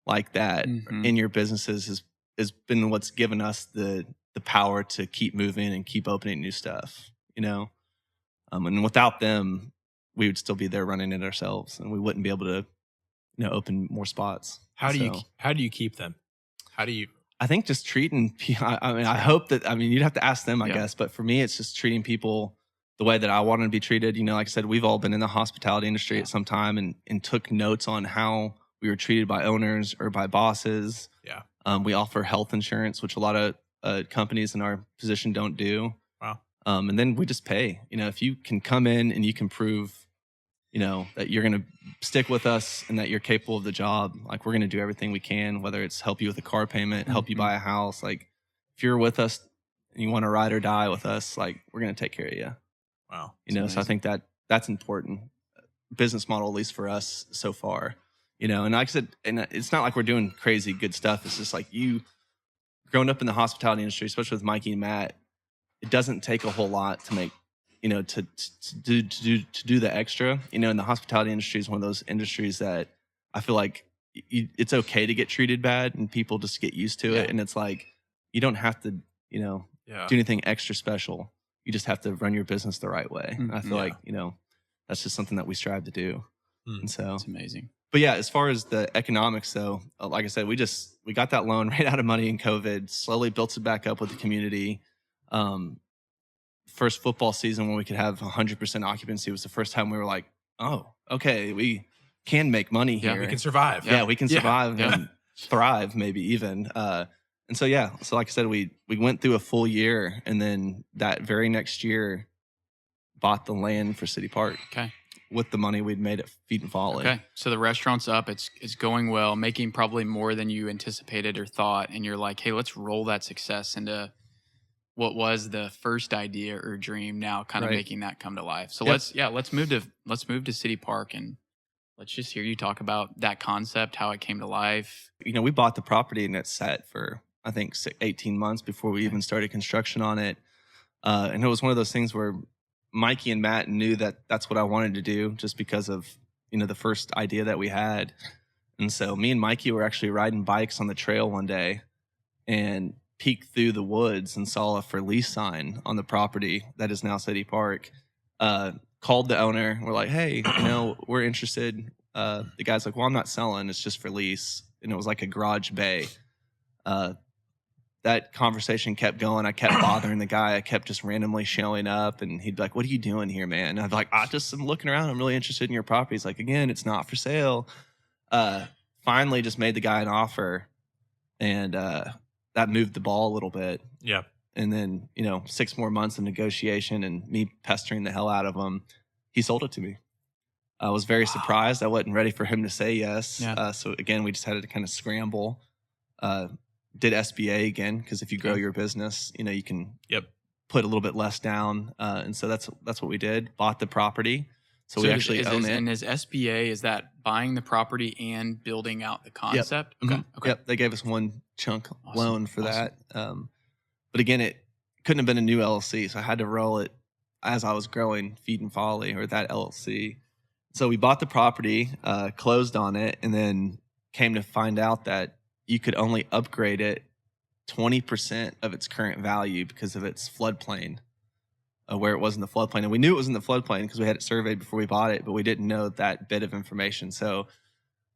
[SPEAKER 1] like that in your businesses has been what's given us the power to keep moving and keep opening new stuff, and without them, we would still be there running it ourselves, and we wouldn't be able to, open more spots.
[SPEAKER 2] How do you keep them? How do you?
[SPEAKER 1] I think just treating. I hope that. You'd have to ask them, I guess. But for me, it's just treating people the way that I want to be treated. Like I said, we've all been in the hospitality industry at some time and took notes on how we were treated by owners or by bosses.
[SPEAKER 2] Yeah.
[SPEAKER 1] We offer health insurance, which a lot of companies in our position don't do.
[SPEAKER 2] Wow.
[SPEAKER 1] And then we just pay. If you can come in and you can prove, that you're going to stick with us and that you're capable of the job, like we're going to do everything we can, whether it's help you with a car payment, help you buy a house. Like if you're with us and you want to ride or die with us, like we're going to take care of you.
[SPEAKER 2] Wow.
[SPEAKER 1] So I think that's important business model, at least for us so far. And like I said, and it's not like we're doing crazy good stuff. It's just like you growing up in the hospitality industry, especially with Mikey and Matt, it doesn't take a whole lot to make, to do the extra. And the hospitality industry is one of those industries that I feel like it's okay to get treated bad and people just get used to it. And it's like, you don't have to, do anything extra special. You just have to run your business the right way. I feel like, that's just something that we strive to do. And so
[SPEAKER 3] it's amazing.
[SPEAKER 1] But yeah, as far as the economics, though, like I said, we got that loan, ran out of money in COVID, slowly built it back up with the community. First football season when we could have 100% occupancy was the first time we were like, oh, okay, we can make money here.
[SPEAKER 2] Yeah, we can survive.
[SPEAKER 1] Yeah, we can survive and thrive, maybe even. And so, like I said, we went through a full year, and then that very next year bought the land for City Park.
[SPEAKER 3] Okay.
[SPEAKER 1] With the money we'd made at Feed and Folly.
[SPEAKER 3] Okay. So the restaurant's up. It's going well, making probably more than you anticipated or thought. And you're like, hey, let's roll that success into what was the first idea or dream, now kind of making that come to life. So let's move to City Park, and let's just hear you talk about that concept, how it came to life.
[SPEAKER 1] We bought the property and it sat for, I think, 18 months before we even started construction on it. And it was one of those things where Mikey and Matt knew that that's what I wanted to do, just because of, the first idea that we had. And so me and Mikey were actually riding bikes on the trail one day and peeked through the woods and saw a for lease sign on the property that is now City Park. Called the owner. We're like, hey, we're interested. The guy's like, well, I'm not selling. It's just for lease. And it was like a garage bay. That conversation kept going. I kept bothering the guy. I kept just randomly showing up, and he'd be like, what are you doing here, man? And I'd be like, I'm looking around. I'm really interested in your property. He's like, again, it's not for sale. Finally just made the guy an offer, and that moved the ball a little bit.
[SPEAKER 2] Yeah.
[SPEAKER 1] And then, 6 more months of negotiation and me pestering the hell out of him, he sold it to me. I was very surprised. I wasn't ready for him to say yes.
[SPEAKER 3] Yeah.
[SPEAKER 1] So again, we just had to kind of scramble. Did SBA again, because if you grow your business, you can put a little bit less down. And so that's what we did. Bought the property. So we actually own it.
[SPEAKER 3] And is SBA, is that buying the property and building out the concept?
[SPEAKER 1] Yep.
[SPEAKER 3] Okay.
[SPEAKER 1] Okay. Yep. They gave us one chunk loan for that. But again, it couldn't have been a new LLC. So I had to roll it as I was growing Feed and Folly, or that LLC. So we bought the property, closed on it, and then came to find out that you could only upgrade it 20% of its current value because of its floodplain, where it was in the floodplain. And we knew it was in the floodplain because we had it surveyed before we bought it, but we didn't know that bit of information. So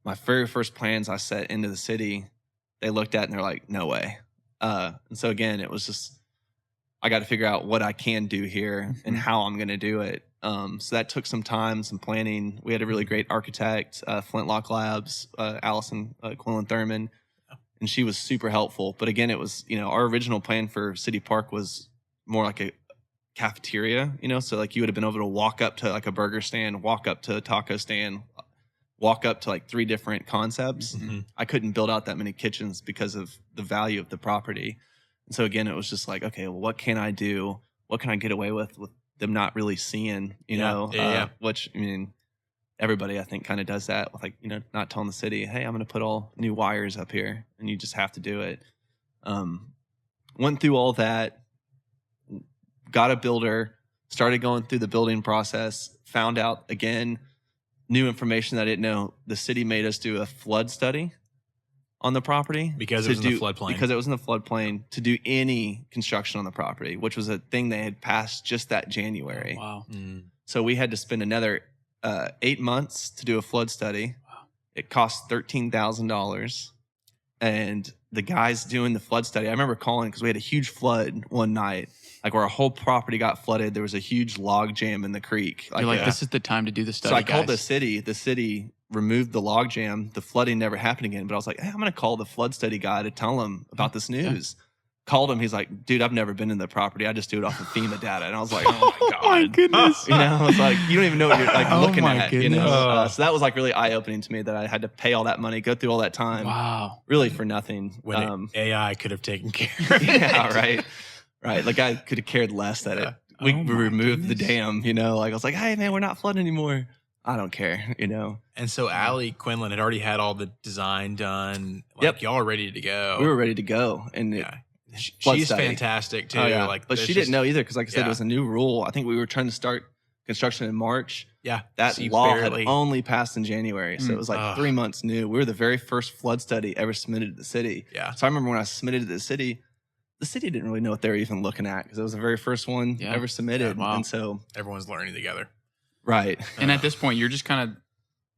[SPEAKER 1] my very first plans I set into the city, they looked at and they're like, no way. And so again, it was just, I got to figure out what I can do here and how I'm going to do it. So that took some time, some planning. We had a really great architect, Flintlock Labs, Allison Quillen Thurman, and she was super helpful. But again, it was, our original plan for City Park was more like a cafeteria, so like you would have been able to walk up to like a burger stand, walk up to a taco stand, walk up to like 3 different concepts. I couldn't build out that many kitchens because of the value of the property. And so again, it was just like, okay, well, what can I do? What can I get away with them not really seeing, which, I mean, everybody I think kind of does that with like, not telling the city, hey, I'm going to put all new wires up here, and you just have to do it. Went through all that, got a builder, started going through the building process, found out again, new information that I didn't know. The city made us do a flood study on the property
[SPEAKER 2] because it was in the floodplain.
[SPEAKER 1] Because it was in the floodplain to do any construction on the property, which was a thing they had passed just that January.
[SPEAKER 3] Wow.
[SPEAKER 1] So we had to spend another 8 months to do a flood study. Wow. It cost $13,000. And the guys doing the flood study, I remember calling because we had a huge flood one night, like where our whole property got flooded. There was a huge log jam in the creek.
[SPEAKER 3] You're like, this is the time to do the study,
[SPEAKER 1] So I called the city. The city removed the log jam. The flooding never happened again. But I was like, hey, I'm going to call the flood study guy to tell him about this news. Yeah. Called him. He's like, dude, I've never been in the property. I just do it off of FEMA data. And I was like, oh my God.
[SPEAKER 3] Oh my goodness.
[SPEAKER 1] I was like, you don't even know what you're like looking at. So that was like really eye opening to me that I had to pay all that money, go through all that time.
[SPEAKER 3] Wow.
[SPEAKER 1] Really for nothing.
[SPEAKER 2] When AI could have taken care of it.
[SPEAKER 1] Yeah, right. Right. Like I could have cared less that it. We removed the dam, like I was like, hey man, we're not flooding anymore. I don't care,
[SPEAKER 2] And so Allie Quinlan had already had all the design done. Like y'all were ready to go.
[SPEAKER 1] We were ready to go. And
[SPEAKER 2] she's fantastic too.
[SPEAKER 1] But she didn't know either because like I said, it was a new rule. I think we were trying to start construction in March.
[SPEAKER 2] Yeah.
[SPEAKER 1] That law had only passed in January. So it was like 3 months new. We were the very first flood study ever submitted to the city.
[SPEAKER 2] Yeah.
[SPEAKER 1] So I remember when I submitted to the city didn't really know what they were even looking at because it was the very first one ever submitted.
[SPEAKER 3] Yeah, wow.
[SPEAKER 1] And so
[SPEAKER 2] everyone's learning together.
[SPEAKER 1] Right.
[SPEAKER 3] And at this point, you're just kind of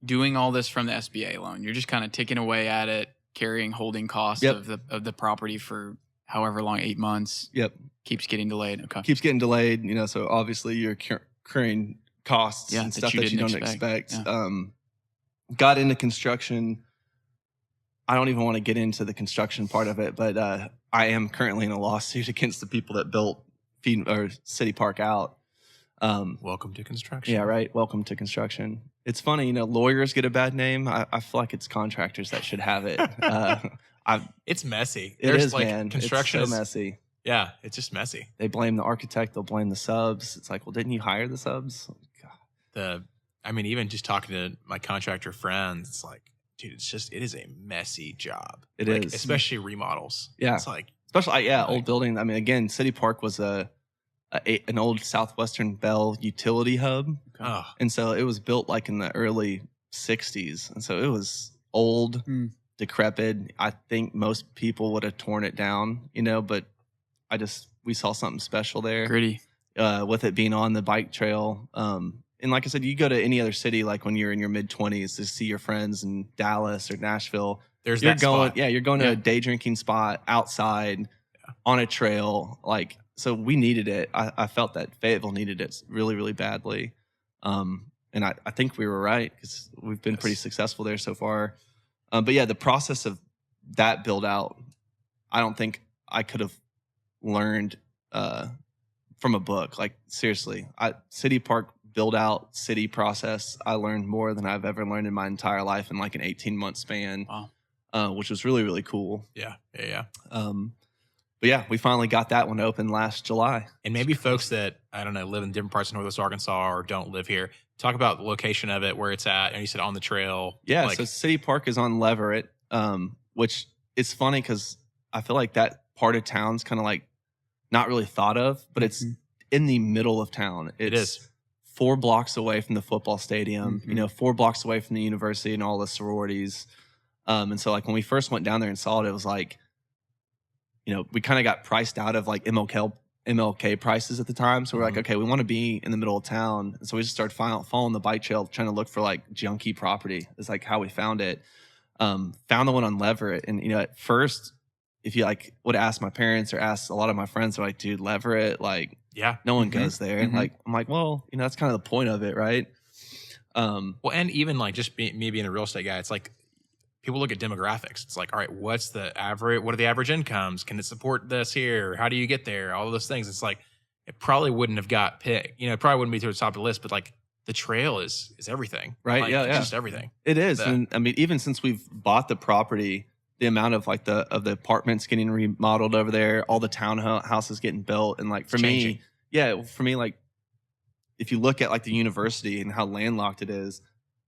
[SPEAKER 3] doing all this from the SBA loan. You're just kind of ticking away at it, carrying holding costs of the property for however long, 8 months.
[SPEAKER 1] Yep.
[SPEAKER 3] Keeps getting delayed. Okay.
[SPEAKER 1] Keeps getting delayed, so obviously you're incurring costs and stuff that you don't expect.
[SPEAKER 3] Yeah.
[SPEAKER 1] Got into construction. I don't even want to get into the construction part of it, but I am currently in a lawsuit against the people that built City Park out.
[SPEAKER 2] Welcome to construction.
[SPEAKER 1] Yeah, right. Welcome to construction. It's funny, lawyers get a bad name. I feel like it's contractors that should have it.
[SPEAKER 2] It's messy.
[SPEAKER 1] It is, man.
[SPEAKER 2] Construction
[SPEAKER 1] it's so messy.
[SPEAKER 2] Yeah, it's just messy.
[SPEAKER 1] They blame the architect. They'll blame the subs. It's like, well, didn't you hire the subs? God.
[SPEAKER 2] Even just talking to my contractor friends, it's like, dude, it is a messy job.
[SPEAKER 1] It is.
[SPEAKER 2] Especially remodels.
[SPEAKER 1] Yeah.
[SPEAKER 2] It's like,
[SPEAKER 1] old building. Again, City Park was an old Southwestern Bell utility hub.
[SPEAKER 2] Oh.
[SPEAKER 1] And so it was built like in the early 60s. And so it was old, decrepit. I think most people would have torn it down, but we saw something special there.
[SPEAKER 3] Gritty.
[SPEAKER 1] With it being on the bike trail. And like I said, you go to any other city, like when you're in your mid-20s to see your friends in Dallas or Nashville. You're going to a day drinking spot outside on a trail. So we needed it. I felt that Fayetteville needed it really, really badly. And I think we were right because we've been pretty successful there so far. But yeah, the process of that build out, I don't think I could have learned from a book. Like seriously, City Park build out city process, I learned more than I've ever learned in my entire life in like an 18-month span. Wow. Which was really, really cool.
[SPEAKER 2] Yeah.
[SPEAKER 1] But yeah, we finally got that one open last July.
[SPEAKER 2] And maybe folks that, I don't know, live in different parts of Northwest Arkansas or don't live here, talk about the location of it, where it's at. And you said on the trail.
[SPEAKER 1] Yeah, so City Park is on Leverett, which is funny because I feel like that part of town's kind of like not really thought of, but it's in the middle of town.
[SPEAKER 2] It is
[SPEAKER 1] 4 blocks away from the football stadium, 4 blocks away from the university and all the sororities. And so like when we first went down there and saw it, it was like, we kind of got priced out of like MLK prices at the time. So we're like, okay, we want to be in the middle of town. And so we just started following the bike trail, trying to look for like junky property. It's like how we found it. Found the one on Leverett. And, at first, if you like would ask my parents or ask a lot of my friends, they're like, dude, Leverett, like, no one goes there. And like, I'm like, well, that's kind of the point of it, right?
[SPEAKER 2] Well, and even like just me being a real estate guy, it's like people look at demographics. It's like, all right, what's the average? What are the average incomes? Can it support this here? How do you get there? All of those things. It's like it probably wouldn't have got picked. It probably wouldn't be to the top of the list. But like the trail is everything,
[SPEAKER 1] right?
[SPEAKER 2] Like, it's just everything.
[SPEAKER 1] It is, and I mean, even since we've bought the property, the amount of like the apartments getting remodeled over there, all the townhouses getting built, and like for me, like if you look at like the university and how landlocked it is.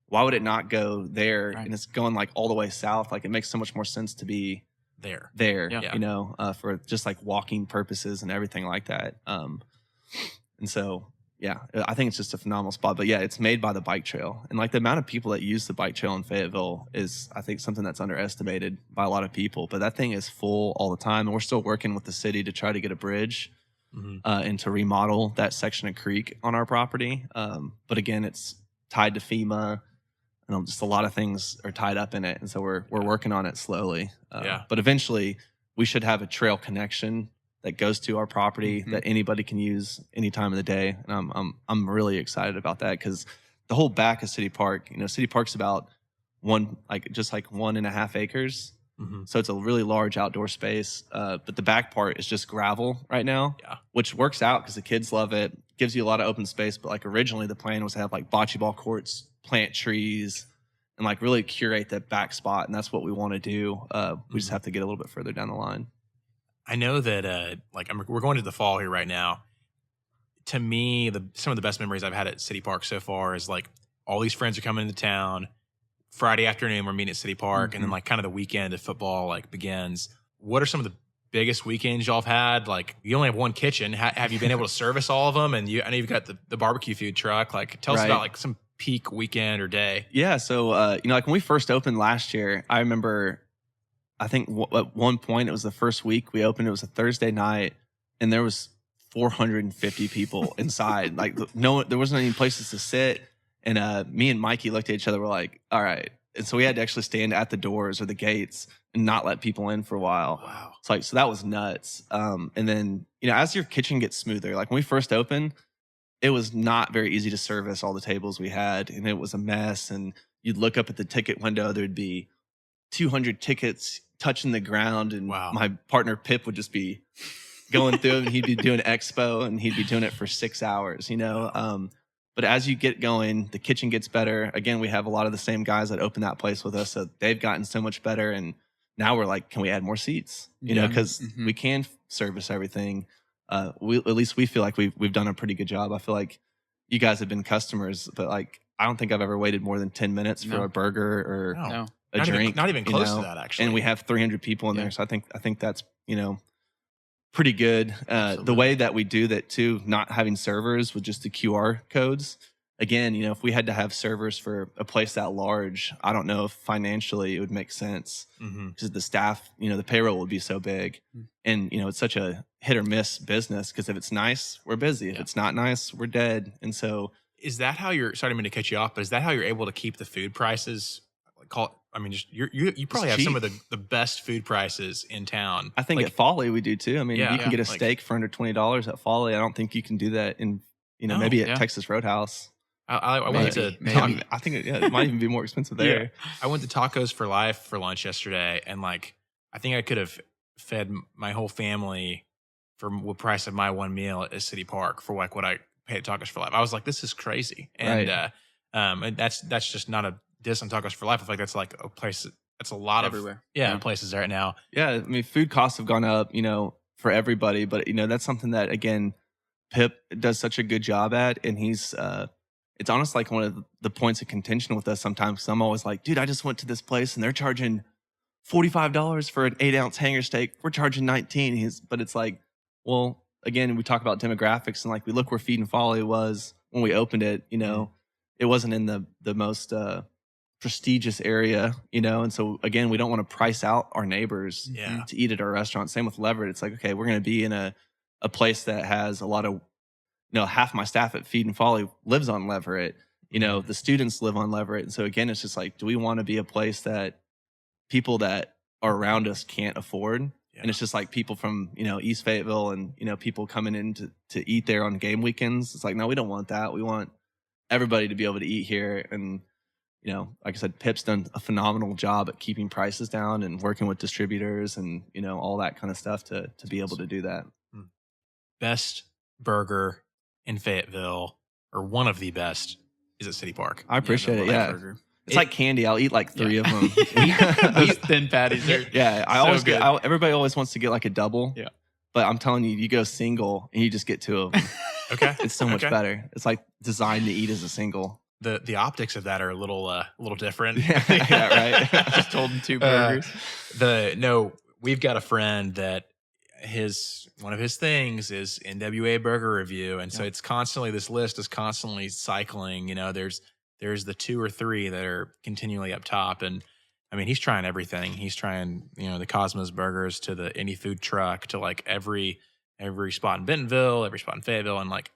[SPEAKER 1] Why would it not go there? Right. And it's going like all the way south. Like it makes so much more sense to be there, for just like walking purposes and everything like that. And so, I think it's just a phenomenal spot. But it's made by the bike trail. And like the amount of people that use the bike trail in Fayetteville is, I think, something that's underestimated by a lot of people. But that thing is full all the time. And we're still working with the city to try to get a bridge and to remodel that section of creek on our property. But again, it's tied to FEMA. Just a lot of things are tied up in it, and so we're working on it slowly. But eventually, we should have a trail connection that goes to our property that anybody can use any time of the day. And I'm really excited about that because the whole back of City Park, City Park's about 1.5 acres, so it's a really large outdoor space. But the back part is just gravel right now, which works out because the kids love it. Gives you a lot of open space. But like originally, the plan was to have like bocce ball courts, plant trees, and like really curate that back spot. And that's what we want to do. We just have to get a little bit further down the line.
[SPEAKER 2] I know that we're going to the fall here right now. To me, some of the best memories I've had at City Park so far is like all these friends are coming into town. Friday afternoon, we're meeting at City Park, and then like kind of the weekend of football like begins. What are some of the biggest weekends y'all have had? Like you only have one kitchen. Have you been able to service all of them? And I know you've got the barbecue food truck. Like tell us about like some peak weekend or day.
[SPEAKER 1] Yeah. So, like when we first opened last year, I remember, I think at one point it was the first week we opened, it was a Thursday night and there was 450 people inside. Like there wasn't any places to sit. And me and Mikey looked at each other. We're like, all right. And so we had to actually stand at the doors or the gates and not let people in for a while.
[SPEAKER 2] Wow.
[SPEAKER 1] So that was nuts. And then, as your kitchen gets smoother, like when we first opened, it was not very easy to service all the tables we had, and it was a mess. And you'd look up at the ticket window, there'd be 200 tickets touching the ground, and my partner Pip would just be going through, and he'd be doing expo, and he'd be doing it for 6 hours, But as you get going, the kitchen gets better. Again, we have a lot of the same guys that open that place with us, so they've gotten so much better. And now we're like, can we add more seats? Because we can service everything. At least we feel like we've done a pretty good job. I feel like you guys have been customers, but like I don't think I've ever waited more than 10 minutes for a burger or a drink.
[SPEAKER 2] Not even close to that, actually.
[SPEAKER 1] And we have 300 people in there, so I think that's pretty good. The way that we do that too, not having servers with just the QR codes. Again, if we had to have servers for a place that large, I don't know if financially it would make sense because the staff, the payroll would be so big. And, it's such a hit or miss business because if it's nice, we're busy. If it's not nice, we're dead. And so
[SPEAKER 2] is that how you're, sorry, I didn't mean to cut you off, but is that how you're able to keep the food prices? You probably have
[SPEAKER 1] cheap.
[SPEAKER 2] some of the best food prices in town.
[SPEAKER 1] I think at Folly we do too. I mean, you can get a steak for under $20 at Folly. I don't think you can do that in, maybe at Texas Roadhouse.
[SPEAKER 2] I went to
[SPEAKER 3] maybe.
[SPEAKER 1] I think it might even be more expensive there.
[SPEAKER 2] Yeah. I went to Tacos for Life for lunch yesterday, and like I think I could have fed my whole family for the price of my one meal at City Park for like what I paid at Tacos for Life. I was like, this is crazy, and and that's just not a diss on Tacos for Life. I feel like that's like a place that's a lot
[SPEAKER 3] everywhere.
[SPEAKER 2] of places right now.
[SPEAKER 1] Yeah, I mean, food costs have gone up, for everybody, but that's something that again, Pip does such a good job at, and he's. It's honestly like one of the points of contention with us sometimes. Because I'm always like, dude, I just went to this place and they're charging $45 for an 8-ounce hanger steak. We're charging $19. But it's like, well, again, we talk about demographics and like we look where Feed and Folly was when we opened it. It wasn't in the most prestigious area, and so again, we don't want to price out our neighbors to eat at our restaurant. Same with Leverett. It's like, okay, we're going to be in a a place that has a lot of, half my staff at Feed and Folly lives on Leverett. The students live on Leverett. And so again, it's just like, do we want to be a place that people that are around us can't afford? Yeah. And it's just like people from, East Fayetteville and, people coming in to eat there on game weekends. It's like, no, we don't want that. We want everybody to be able to eat here. And, like I said, Pip's done a phenomenal job at keeping prices down and working with distributors and, all that kind of stuff to be able to do that.
[SPEAKER 2] Best burger in Fayetteville, or one of the best, is at City Park.
[SPEAKER 1] I appreciate it. Yeah. Burger. It's like candy. I'll eat like 3 of them.
[SPEAKER 3] Those thin patties are
[SPEAKER 1] I always get. Everybody always wants to get like a double.
[SPEAKER 3] Yeah.
[SPEAKER 1] But I'm telling you, you go single and you just get 2 of them.
[SPEAKER 2] Okay.
[SPEAKER 1] It's so much better. It's like designed to eat as a single.
[SPEAKER 2] The optics of that are a little different.
[SPEAKER 1] Yeah, right.
[SPEAKER 3] Just holding 2 burgers.
[SPEAKER 2] We've got a friend that one of his things is NWA Burger Review, and so it's constantly, this list is constantly cycling. There's the 2 or 3 that are continually up top, and I mean, he's trying everything. He's trying, the Cosmos burgers to the any food truck to like every spot in Bentonville, every spot in Fayetteville, and like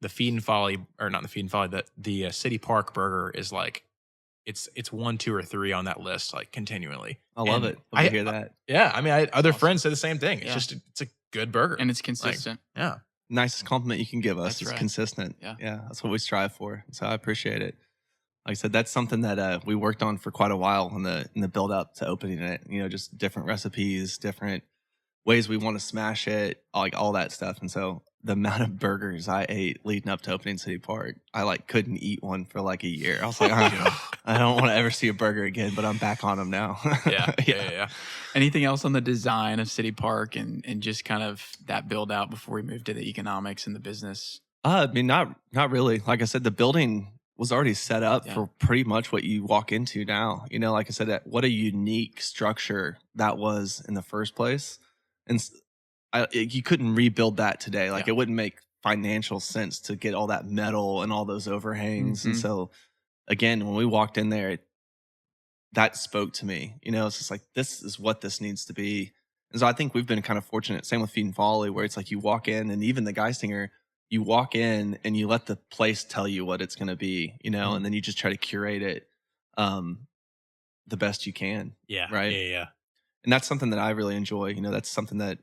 [SPEAKER 2] the Feed and Folly, or not the Feed and Folly, the City Park burger is like it's 1, 2, or 3 on that list, like continually.
[SPEAKER 1] I love it. I hear that.
[SPEAKER 2] Yeah, I mean, other friends say the same thing. It's it's a good burger,
[SPEAKER 3] and it's consistent.
[SPEAKER 2] Yeah,
[SPEAKER 1] nicest compliment you can give us is consistent.
[SPEAKER 3] Yeah,
[SPEAKER 1] that's what we strive for. So I appreciate it. Like I said, that's something that we worked on for quite a while in the build up to opening it. Just different recipes, different ways we want to smash it, like all that stuff. And so the amount of burgers I ate leading up to opening City Park, I like couldn't eat one for like a year. I was like, I don't want to ever see a burger again, but I'm back on them now.
[SPEAKER 2] Yeah.
[SPEAKER 3] Anything else on the design of City Park and just kind of that build out before we move to the economics and the business?
[SPEAKER 1] I mean, not really. Like I said, the building was already set up for pretty much what you walk into now. Like I said, what a unique structure that was in the first place. And you couldn't rebuild that today. Like it wouldn't make financial sense to get all that metal and all those overhangs. And so again, when we walked in there, that spoke to me. It's just like, this is what this needs to be. And so I think we've been kind of fortunate. Same with Feed and Folly, where it's like you walk in, and even the Guisinger, you walk in and you let the place tell you what it's going to be, and then you just try to curate it the best you can.
[SPEAKER 2] Yeah.
[SPEAKER 1] Right.
[SPEAKER 2] Yeah.
[SPEAKER 1] And that's something that I really enjoy. That's something that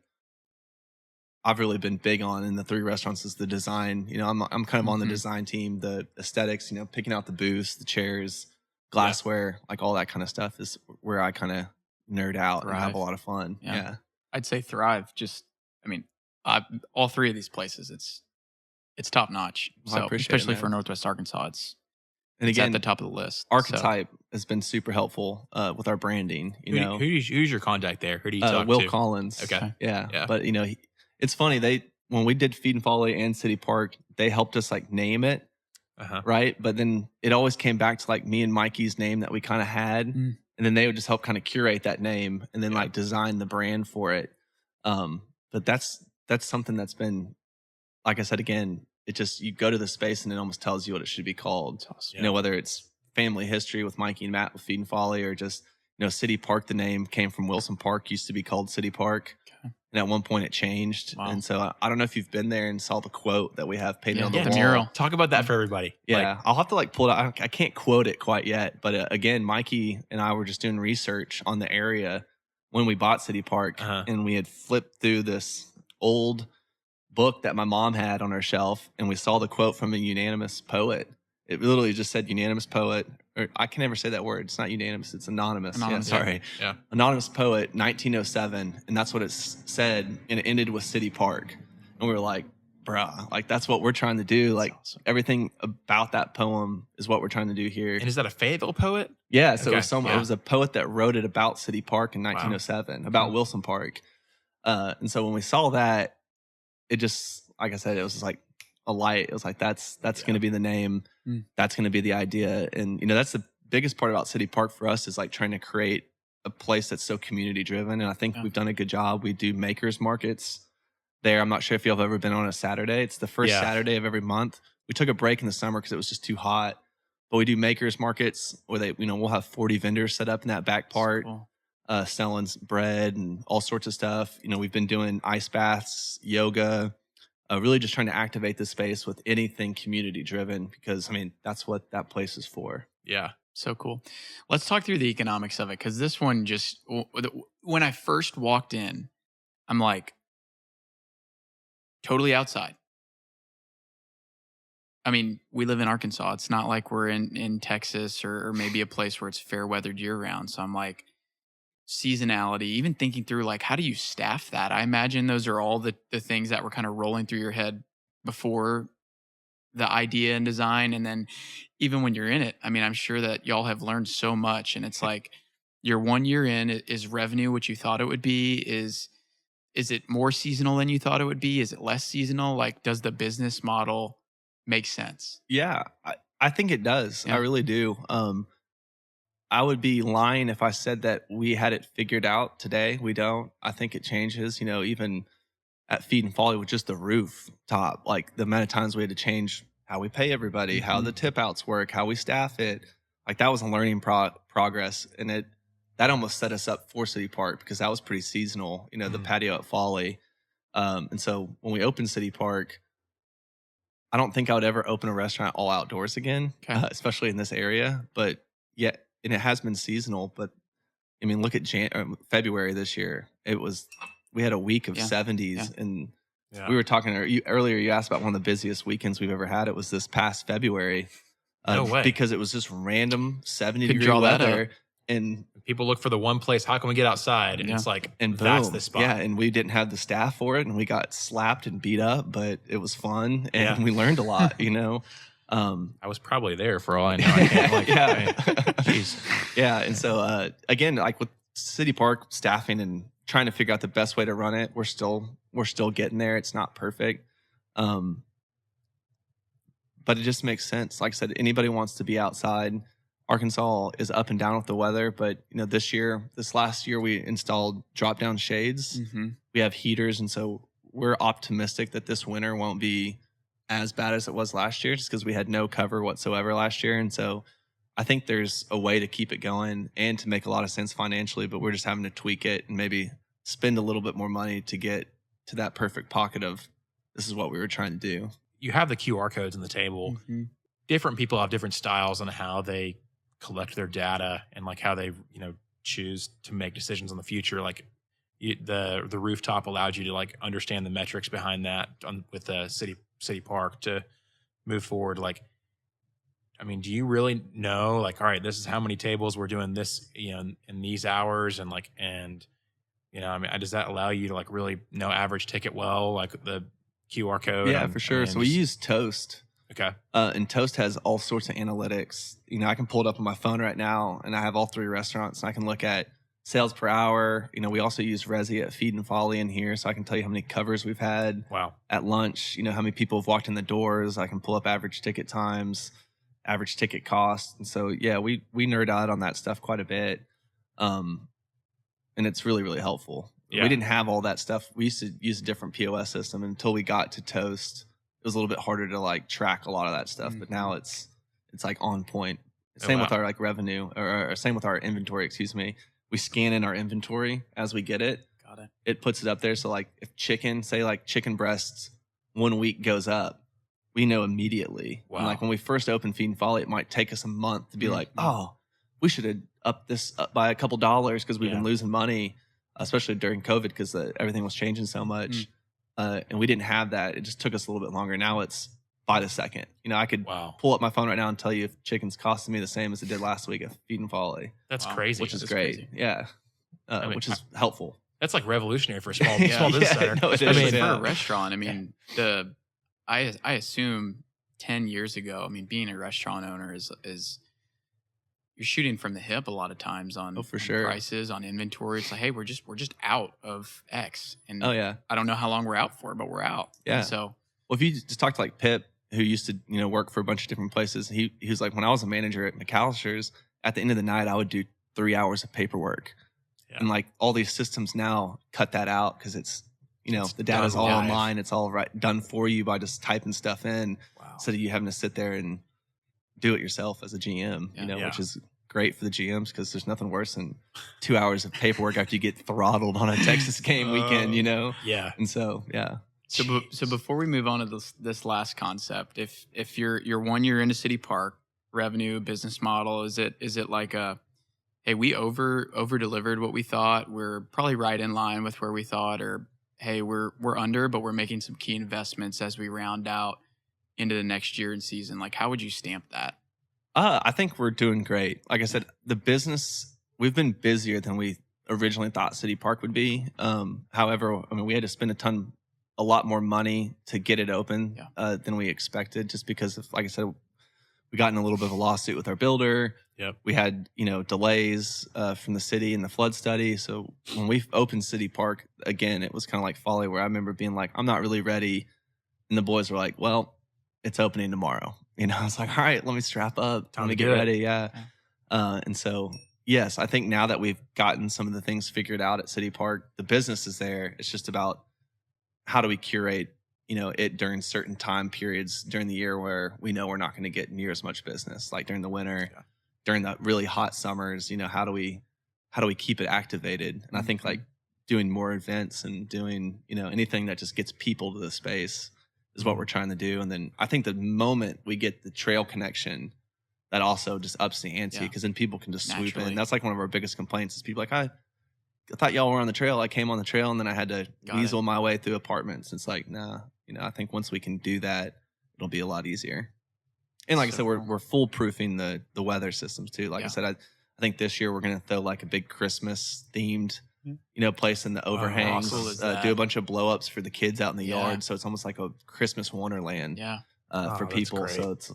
[SPEAKER 1] I've really been big on in the 3 restaurants is the design. I'm kind of on the design team, the aesthetics, picking out the booths, the chairs, glassware, like all that kind of stuff is where I kind of nerd out and have a lot of fun. Yeah.
[SPEAKER 3] I'd say thrive. All 3 of these places, it's top notch. So especially for Northwest Arkansas, it's again at the top of the list.
[SPEAKER 1] Archetype has been super helpful with our branding.
[SPEAKER 2] Who's your contact there? Who do you talk to?
[SPEAKER 1] Will Collins.
[SPEAKER 2] Okay.
[SPEAKER 1] Yeah. But it's funny, when we did Feed and Folly and City Park, they helped us like name it, right? But then it always came back to like me and Mikey's name that we kind of had, and then they would just help kind of curate that name and then like design the brand for it. But that's something that's been, like I said, again, it just, you go to the space and it almost tells you what it should be called. Awesome. Whether it's family history with Mikey and Matt with Feed and Folly, or just, City Park, the name came from Wilson Park, used to be called City Park. Okay. And at one point it changed. Wow. And so I don't know if you've been there and saw the quote that we have painted on the wall.
[SPEAKER 3] The mural.
[SPEAKER 2] Talk about that for everybody.
[SPEAKER 1] Yeah. I'll have to pull it out. I can't quote it quite yet. But again, Mikey and I were just doing research on the area when we bought City Park. And we had flipped through this old book that my mom had on her shelf, and we saw the quote from a unanimous poet. It literally just said unanimous poet, or I can never say that word. It's not unanimous, it's anonymous. Sorry.
[SPEAKER 2] Yeah.
[SPEAKER 1] Anonymous poet, 1907, and that's what it said, and it ended with City Park. And we were like, bruh, like that's what we're trying to do. Like everything about that poem is what we're trying to do here.
[SPEAKER 2] And is that a Fayetteville poet?
[SPEAKER 1] Yeah, so it was a poet that wrote it about City Park in 1907, about Wilson Park. And so when we saw that, it just, like I said, it was just like a light. It was like, that's going to be the name. That's going to be the idea. And, that's the biggest part about City Park for us, is like trying to create a place that's so community driven. And I think we've done a good job. We do makers markets there. I'm not sure if y'all have ever been on a Saturday. It's the first Saturday of every month. We took a break in the summer because it was just too hot. But we do makers markets where we'll have 40 vendors set up in that back part. Cool. selling bread and all sorts of stuff. We've been doing ice baths, yoga, really just trying to activate the space with anything community driven, because that's what that place is for.
[SPEAKER 2] Yeah.
[SPEAKER 3] So cool. Let's talk through the economics of it, because this one just, when I first walked in, I'm like, totally outside. We live in Arkansas. It's not like we're in Texas or maybe a place where it's fair weathered year round. So I'm like, seasonality, even thinking through like, how do you staff that? I imagine those are all the things that were kind of rolling through your head before the idea and design. And then even when you're in it, I'm sure that y'all have learned so much, and it's like you're 1 year in. Is revenue what you thought it would be? Is it more seasonal than you thought it would be? Is it less seasonal? Like, does the business model make sense?
[SPEAKER 1] Yeah, I think it does.
[SPEAKER 3] Yeah.
[SPEAKER 1] I really do. I would be lying if I said that we had it figured out today. We don't. I think it changes, even at Feed and Folly with just the rooftop, like the amount of times we had to change how we pay everybody, how the tip outs work, how we staff it. Like that was a learning progress. And that almost set us up for City Park, because that was pretty seasonal, the patio at Folly. And so when we opened City Park, I don't think I would ever open a restaurant all outdoors again, especially in this area. But yeah, and it has been seasonal. But look at February this year. We had a week of 70s, and we were talking earlier. You asked about one of the busiest weekends we've ever had. It was this past February,
[SPEAKER 2] No way.
[SPEAKER 1] because it was just random 70-degree weather, and
[SPEAKER 2] people look for the one place. How can we get outside? And it's like,
[SPEAKER 1] and
[SPEAKER 2] that's
[SPEAKER 1] boom.
[SPEAKER 2] the spot.
[SPEAKER 1] Yeah, and we didn't have the staff for it, and we got slapped and beat up, but it was fun, and we learned a lot.
[SPEAKER 2] I was probably there for all I know. I can't, jeez.
[SPEAKER 1] Yeah, and so again, like with City Park staffing and trying to figure out the best way to run it, we're still getting there. It's not perfect, but it just makes sense. Like I said, anybody wants to be outside. Arkansas is up and down with the weather, but this last year we installed drop down shades. We have heaters, and so we're optimistic that this winter won't be as bad as it was last year, just because we had no cover whatsoever last year. And so I think there's a way to keep it going and to make a lot of sense financially, but we're just having to tweak it and maybe spend a little bit more money to get to that perfect pocket of this is what we were trying to do.
[SPEAKER 2] You have the QR codes on the table. Different people have different styles on how they collect their data and like how they, choose to make decisions on the future. Like the rooftop allowed you to like understand the metrics behind that with the city park to move forward. Like, do you really know, like, all right, this is how many tables we're doing this, in these hours, and like, does that allow you to like really know average ticket well, like the QR code?
[SPEAKER 1] Yeah, for sure. So we use Toast.
[SPEAKER 2] Okay.
[SPEAKER 1] And Toast has all sorts of analytics. I can pull it up on my phone right now, and I have all 3 restaurants, and I can look at sales per hour. We also use Resi at Feed and Folly in here, so I can tell you how many covers we've had.
[SPEAKER 2] Wow.
[SPEAKER 1] At lunch. How many people have walked in the doors. I can pull up average ticket times, average ticket cost. And so, yeah, we nerd out on that stuff quite a bit. And it's really, really helpful.
[SPEAKER 2] Yeah.
[SPEAKER 1] We didn't have all that stuff. We used to use a different POS system until we got to Toast. It was a little bit harder to like track a lot of that stuff, but now it's like on point. Same with our like revenue, or same with our inventory, excuse me. We scan in our inventory as we get it.
[SPEAKER 3] Got it.
[SPEAKER 1] It puts it up there. So like if chicken breasts 1 week goes up, we know immediately.
[SPEAKER 2] Wow.
[SPEAKER 1] And like when we first opened Feed and Folly, it might take us a month to be like, oh, we should have upped this up by a couple dollars because we've been losing money, especially during COVID, because everything was changing so much. And we didn't have that. It just took us a little bit longer. Now it's by the second. I could pull up my phone right now and tell you if chicken's costing me the same as it did last week at Feed and Folly.
[SPEAKER 2] That's crazy.
[SPEAKER 1] Which is great.
[SPEAKER 3] Crazy.
[SPEAKER 1] Yeah. Which is helpful.
[SPEAKER 2] That's like revolutionary for a small business center.
[SPEAKER 1] No,
[SPEAKER 3] especially for a restaurant. I assume 10 years ago, being a restaurant owner is you're shooting from the hip a lot of times on,
[SPEAKER 1] for
[SPEAKER 3] on
[SPEAKER 1] sure.
[SPEAKER 3] prices, on inventory. It's like, hey, we're just out of X, and
[SPEAKER 1] I
[SPEAKER 3] don't know how long we're out for, but we're out.
[SPEAKER 1] Yeah.
[SPEAKER 3] And so,
[SPEAKER 1] well, if you just talk to like Pip, who used to work for a bunch of different places, he was like, when I was a manager at McAllister's, at the end of the night, I would do 3 hours of paperwork, and like all these systems now cut that out because it's the data's all online. It's all done for you by just typing stuff in, instead of you having to sit there and do it yourself as a GM. Which is great for the GMs because there's nothing worse than 2 hours of paperwork after you get throttled on a Texas game weekend,
[SPEAKER 2] Yeah.
[SPEAKER 1] And so, yeah.
[SPEAKER 3] So before we move on to this last concept, if you're 1 year into City Park, revenue, business model, is it like a, hey, we over delivered what we thought, we're probably right in line with where we thought, or hey, we're under, but we're making some key investments as we round out into the next year and season? Like, how would you stamp that?
[SPEAKER 1] I think we're doing great. Like I said, the business, we've been busier than we originally thought City Park would be. However, I mean, we had to spend a lot more money to get it open than we expected, just because of, like I said, we got in a little bit of a lawsuit with our builder.
[SPEAKER 2] Yep.
[SPEAKER 1] We had, delays from the city and the flood study. So when we opened City Park, again, it was kind of like Folly, where I remember being like, I'm not really ready. And the boys were like, well, it's opening tomorrow. I was like, all right, let me strap up. Let me get ready. Yeah. And so, yes, I think now that we've gotten some of the things figured out at City Park, the business is there. It's just about how do we curate, it during certain time periods during the year where we know we're not going to get near as much business, like during the winter, during the really hot summers. How do we keep it activated? And I think like doing more events and doing, anything that just gets people to the space is what we're trying to do. And then I think the moment we get the trail connection, that also just ups the ante, because then people can just swoop in. That's like one of our biggest complaints is people like, I thought y'all were on the trail. I came on the trail and then I had to weasel my way through apartments. It's like, nah, I think once we can do that, it'll be a lot easier. And like I said, we're foolproofing the weather systems too. Like I said, I think this year we're going to throw like a big Christmas themed, place in the overhangs, do a bunch of blow ups for the kids out in the yard. So it's almost like a Christmas wonderland for people. So it's,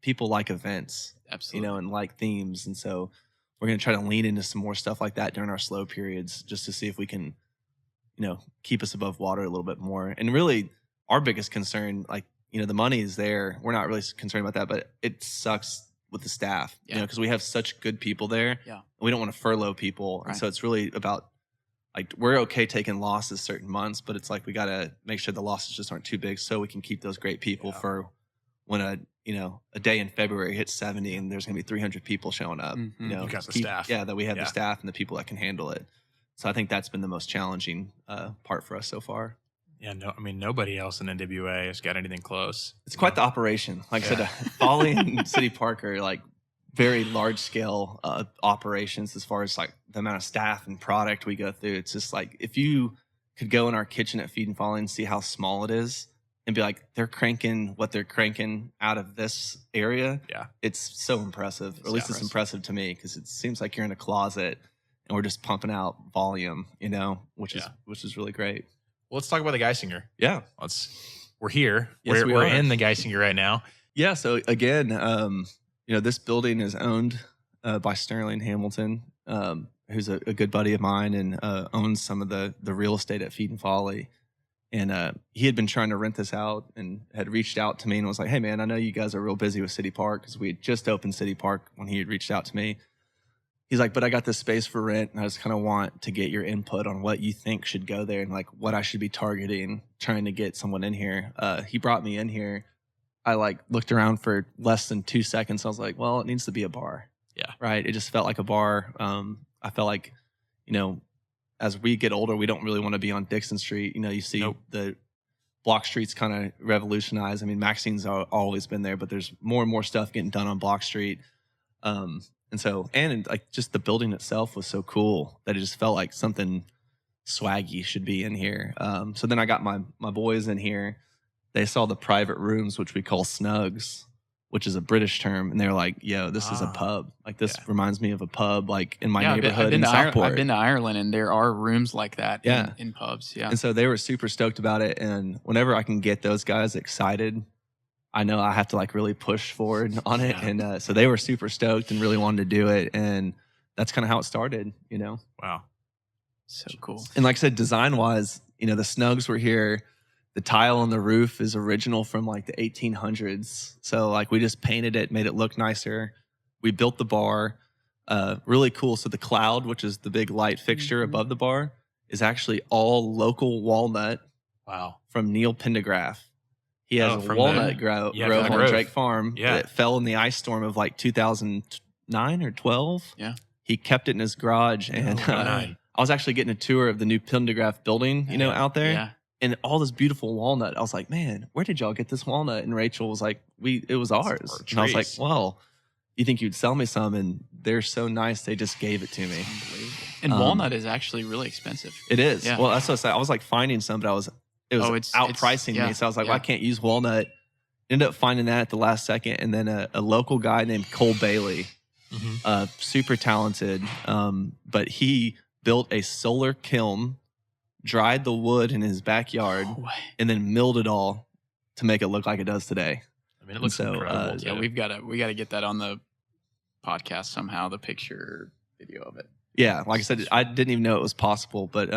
[SPEAKER 1] people like events,
[SPEAKER 3] absolutely,
[SPEAKER 1] and like themes. And so we're going to try to lean into some more stuff like that during our slow periods, just to see if we can, keep us above water a little bit more. And really our biggest concern, like, the money is there. We're not really concerned about that, but it sucks with the staff, because we have such good people there.
[SPEAKER 3] Yeah.
[SPEAKER 1] We don't want to furlough people.
[SPEAKER 3] Right.
[SPEAKER 1] And so it's really about, like, we're okay taking losses certain months, but it's like we got to make sure the losses just aren't too big so we can keep those great people for when a day in February hits 70 and there's going to be 300 people showing up.
[SPEAKER 2] You got the staff.
[SPEAKER 1] Yeah, that we have the staff and the people that can handle it. So I think that's been the most challenging part for us so far.
[SPEAKER 2] Yeah, nobody else in NWA has got anything close.
[SPEAKER 1] It's quite the operation. Like I said, Folly and City Park are like very large scale operations as far as like the amount of staff and product we go through. It's just like, if you could go in our kitchen at Feed and Folly and see how small it is and be like, they're cranking what they're cranking out of this area. Yeah. It's so impressive. Or at least it's impressive to me, because it seems like you're in a closet and we're just pumping out volume, which is really great.
[SPEAKER 2] Well, let's talk about the Guisinger.
[SPEAKER 1] Yeah.
[SPEAKER 2] We're here.
[SPEAKER 1] Yes,
[SPEAKER 2] we're in the Guisinger right now.
[SPEAKER 1] Yeah. So again, this building is owned by Sterling Hamilton, who's a good buddy of mine and owns some of the real estate at Feed and Folly. And he had been trying to rent this out and had reached out to me and was like, hey, man, I know you guys are real busy with City Park, because we had just opened City Park when he had reached out to me. He's like, but I got this space for rent, and I just kind of want to get your input on what you think should go there and like what I should be targeting, trying to get someone in here. He brought me in here. I like looked around for less than 2 seconds. I was like, well, it needs to be a bar.
[SPEAKER 2] Yeah. Right.
[SPEAKER 1] It just felt like a bar. I felt like, as we get older, we don't really want to be on Dixon Street. You see the Block Street's kind of revolutionized. I mean, Maxine's always been there, but there's more and more stuff getting done on Block Street. And like just the building itself was so cool that it just felt like something swaggy should be in here. So then I got my boys in here. They saw the private rooms, which we call snugs, which is a British term. And they're like, yo, this is a pub. Like this reminds me of a pub like in my neighborhood in Southport.
[SPEAKER 3] I've been to Ireland and there are rooms like that in pubs. Yeah.
[SPEAKER 1] And so they were super stoked about it. And whenever I can get those guys excited, I know I have to like really push forward on it. And so they were super stoked and really wanted to do it. And that's kind of how it started,
[SPEAKER 2] Wow.
[SPEAKER 3] So cool.
[SPEAKER 1] And like I said, design wise, the snugs were here. The tile on the roof is original from like the 1800s. So like we just painted it, made it look nicer. We built the bar, really cool. So the cloud, which is the big light fixture above the bar, is actually all local walnut.
[SPEAKER 2] Wow. From
[SPEAKER 1] Neil Pendergraph. He has a walnut grove on Drake Farm that fell in the ice storm of like 2000, 9 or 12.
[SPEAKER 3] Yeah.
[SPEAKER 1] He kept it in his garage, and I was actually getting a tour of the new Pendergraft building, out there.
[SPEAKER 3] Yeah.
[SPEAKER 1] And all this beautiful walnut. I was like, man, where did y'all get this walnut? And Rachel was like, it was ours. And I was like, well, you think you'd sell me some? And they're so nice, they just gave it to me.
[SPEAKER 3] Unbelievable. And walnut is actually really expensive.
[SPEAKER 1] It is.
[SPEAKER 3] Yeah.
[SPEAKER 1] Well, that's what I said. I was like finding some, but it was outpricing me. So I was like, well, I can't use walnut. Ended up finding that at the last second. And then a local guy named Cole Bailey, super talented, but he built a solar kiln, dried the wood in his backyard, and then milled it all to make it look like it does today.
[SPEAKER 2] I mean, it looks incredible.
[SPEAKER 3] Yeah, we got to get that on the podcast somehow. The picture, video of it.
[SPEAKER 1] Yeah, like I said, I didn't even know it was possible. But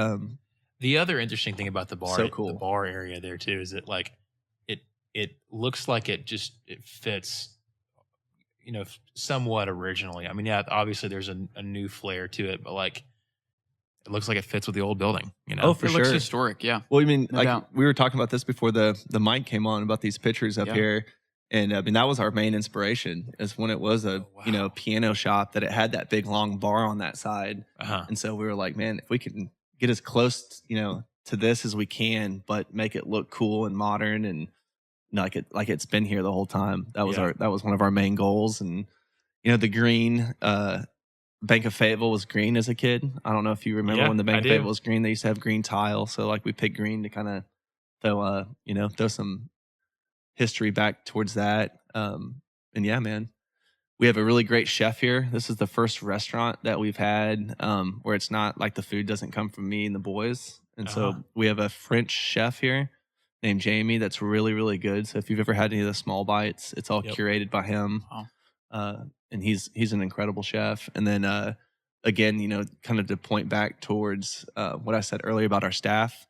[SPEAKER 2] the other interesting thing about the bar,
[SPEAKER 1] so cool.
[SPEAKER 2] The bar area there too, is that like it looks like it fits, somewhat originally. I mean, yeah, obviously there's a new flair to it, but like. It looks like it fits with the old building,
[SPEAKER 1] Oh, for
[SPEAKER 3] it
[SPEAKER 1] sure.
[SPEAKER 3] Looks historic, yeah.
[SPEAKER 1] Well, I mean, we were talking about this before the mic came on about these pictures up here, and I mean that was our main inspiration. Is when it was a piano shop that it had that big long bar on that side, and so we were like, man, if we can get as close, to this as we can, but make it look cool and modern and like it's been here the whole time. That was one of our main goals, and the green. Bank of Fayetteville was green as a kid. I don't know if you remember when the Bank of Fayetteville was green. They used to have green tile, so like we picked green to kind of throw some history back towards that. And yeah, man, we have a really great chef here. This is the first restaurant that we've had where it's not like the food doesn't come from me and the boys. And so we have a French chef here named Jamie that's really, really good. So if you've ever had any of the small bites, it's all curated by him. Wow. And he's an incredible chef. And then again, kind of to point back towards what I said earlier about our staff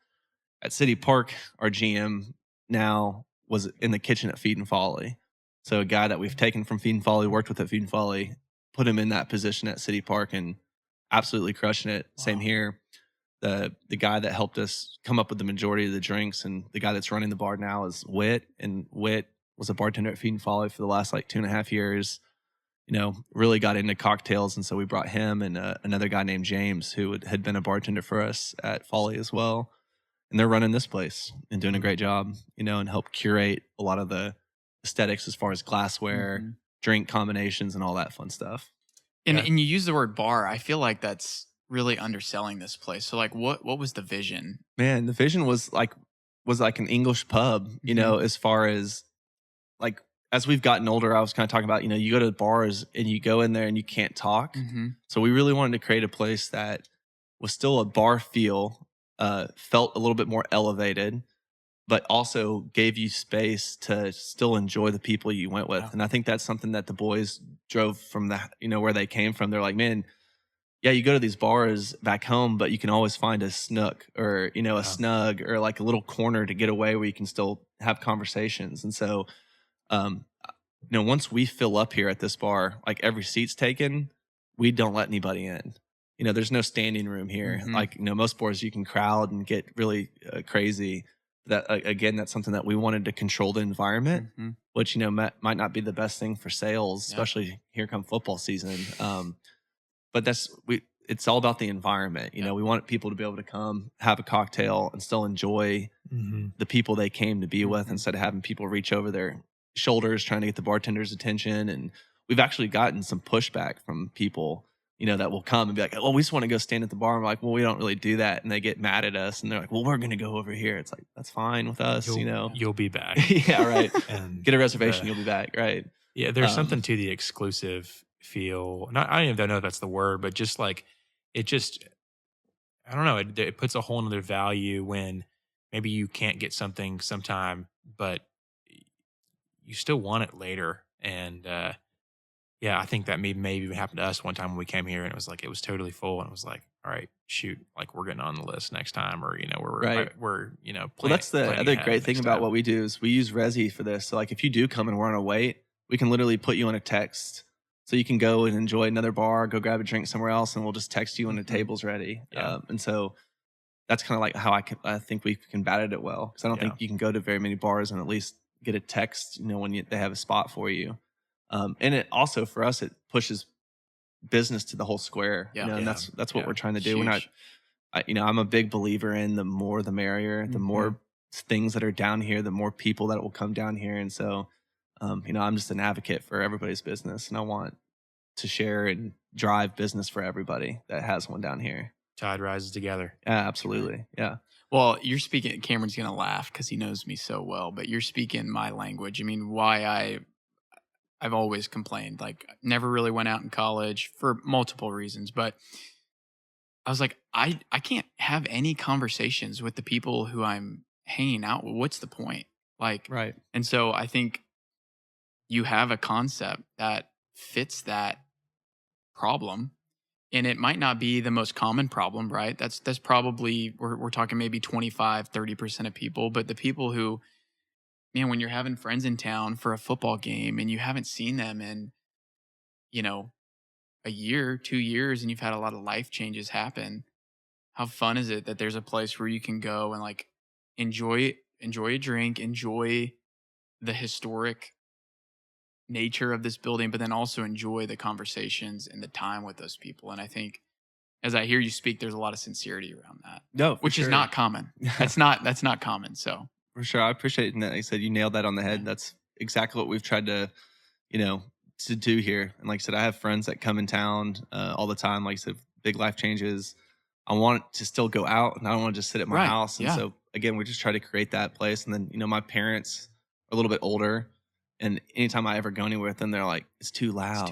[SPEAKER 1] at City Park, our GM now was in the kitchen at Feed and Folly. So a guy that we've taken from Feed and Folly, worked with at Feed and Folly, put him in that position at City Park and absolutely crushing it. Wow. Same here. The guy that helped us come up with the majority of the drinks and the guy that's running the bar now is Whit. And Whit was a bartender at Feed and Folly for the last 2.5 years. Really got into cocktails. And so we brought him and another guy named James, who had been a bartender for us at Folly as well. And they're running this place and doing a great job, and help curate a lot of the aesthetics as far as glassware, drink combinations, and all that fun stuff.
[SPEAKER 3] And you use the word bar. I feel like that's really underselling this place. So like what was the vision?
[SPEAKER 1] Man, the vision was like an English pub, as far as like, as we've gotten older, I was kind of talking about, you go to bars and you go in there and you can't talk. So we really wanted to create a place that was still a bar feel, felt a little bit more elevated, but also gave you space to still enjoy the people you went with. Wow. And I think that's something that the boys drove from where they came from. They're like, man, yeah, you go to these bars back home, but you can always find a snook or, a snug or like a little corner to get away where you can still have conversations. And so, once we fill up here at this bar, like every seat's taken, we don't let anybody in. There's no standing room here. Like, most bars you can crowd and get really crazy. That again, that's something that we wanted to control the environment, which, might not be the best thing for sales, especially here come football season. But it's all about the environment. We want people to be able to come have a cocktail and still enjoy the people they came to be with, instead of having people reach over their shoulders trying to get the bartender's attention. And we've actually gotten some pushback from people, that will come and be like, oh, we just want to go stand at the bar. And we're like, well, we don't really do that. And they get mad at us and they're like, well, we're going to go over here. It's like, that's fine with us,
[SPEAKER 2] You'll be back.
[SPEAKER 1] Yeah, right. And get a reservation, you'll be back, right?
[SPEAKER 2] Yeah, there's something to the exclusive feel. I don't even know if that's the word, but just like, I don't know, it puts a whole nother value when maybe you can't get something sometime, but you still want it later. And I think that maybe even happened to us one time when we came here, and it was totally full, and it was like, all right, shoot, like we're getting on the list next time, or we're
[SPEAKER 1] well, that's the other great thing about what we do is we use Resi for this. So like if you do come and we're on a wait, we can literally put you on a text, so you can go and enjoy another bar, go grab a drink somewhere else, and we'll just text you when the table's ready. And so that's kind of like how I think we combated it well, because I don't think you can go to very many bars and at least get a text, when they have a spot for you. And it also, for us, it pushes business to the whole square.
[SPEAKER 3] Yeah.
[SPEAKER 1] You know, and that's what we're trying to do.
[SPEAKER 3] Huge.
[SPEAKER 1] We're not, I'm a big believer in the more the merrier, the more things that are down here, the more people that will come down here. And so, I'm just an advocate for everybody's business, and I want to share and drive business for everybody that has one down here.
[SPEAKER 2] Tide rises together.
[SPEAKER 1] Yeah, absolutely. Yeah.
[SPEAKER 3] Well, you're speaking, Cameron's going to laugh because he knows me so well, but you're speaking my language. I mean, why I've always complained, like never really went out in college for multiple reasons, but I was like, I can't have any conversations with the people who I'm hanging out with. What's the point? Like,
[SPEAKER 1] Right.
[SPEAKER 3] And so I think you have a concept that fits that problem, and it might not be the most common problem, right? That's probably, we're talking maybe 25, 30% of people, but the people who, man, when you're having friends in town for a football game and you haven't seen them in, a year, 2 years, and you've had a lot of life changes happen, how fun is it that there's a place where you can go and like enjoy a drink, enjoy the historic nature of this building, but then also enjoy the conversations and the time with those people. And I think as I hear you speak, there's a lot of sincerity around that.
[SPEAKER 1] No,
[SPEAKER 3] which is not common. That's not common. So
[SPEAKER 1] for sure. I appreciate that. Like you said, you nailed that on the head. That's exactly what we've tried to, to do here. And like I said, I have friends that come in town all the time. Like I said, big life changes. I want to still go out, and I don't want to just sit at my house. And so again, we just try to create that place. And then, my parents are a little bit older, and anytime I ever go anywhere with them, they're like, it's too loud.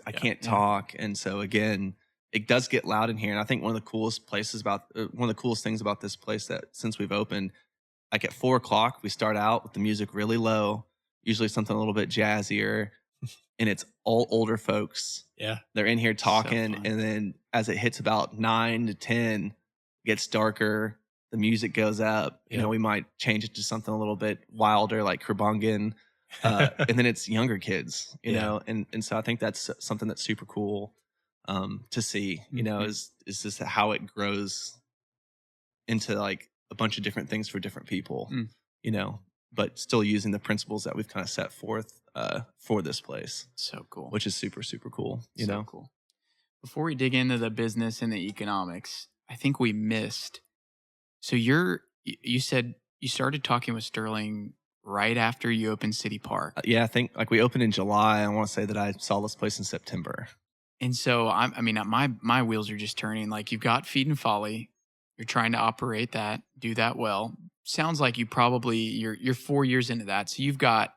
[SPEAKER 1] I can't talk. And so again, it does get loud in here. And I think one of the coolest things about this place that since we've opened, like at 4:00, we start out with the music really low, usually something a little bit jazzier, and it's all older folks.
[SPEAKER 2] Yeah.
[SPEAKER 1] They're in here talking. So and then as it hits about 9 to 10, it gets darker. The music goes up. We might change it to something a little bit wilder, like Kerbungan. And then it's younger kids, know, and so I think that's something that's super cool to see, is just how it grows into like a bunch of different things for different people, but still using the principles that we've kind of set forth for this place.
[SPEAKER 3] So cool.
[SPEAKER 1] Which is super, super cool,
[SPEAKER 3] so cool. Before we dig into the business and the economics, I think we missed. So you said you started talking with Sterling right after you opened City Park.
[SPEAKER 1] I think like we opened in July. I want to say that I saw this place in September.
[SPEAKER 3] And so my wheels are just turning. Like you've got Feed and Folly. You're trying to operate that, do that well. Sounds like you probably you're 4 years into that. So you've got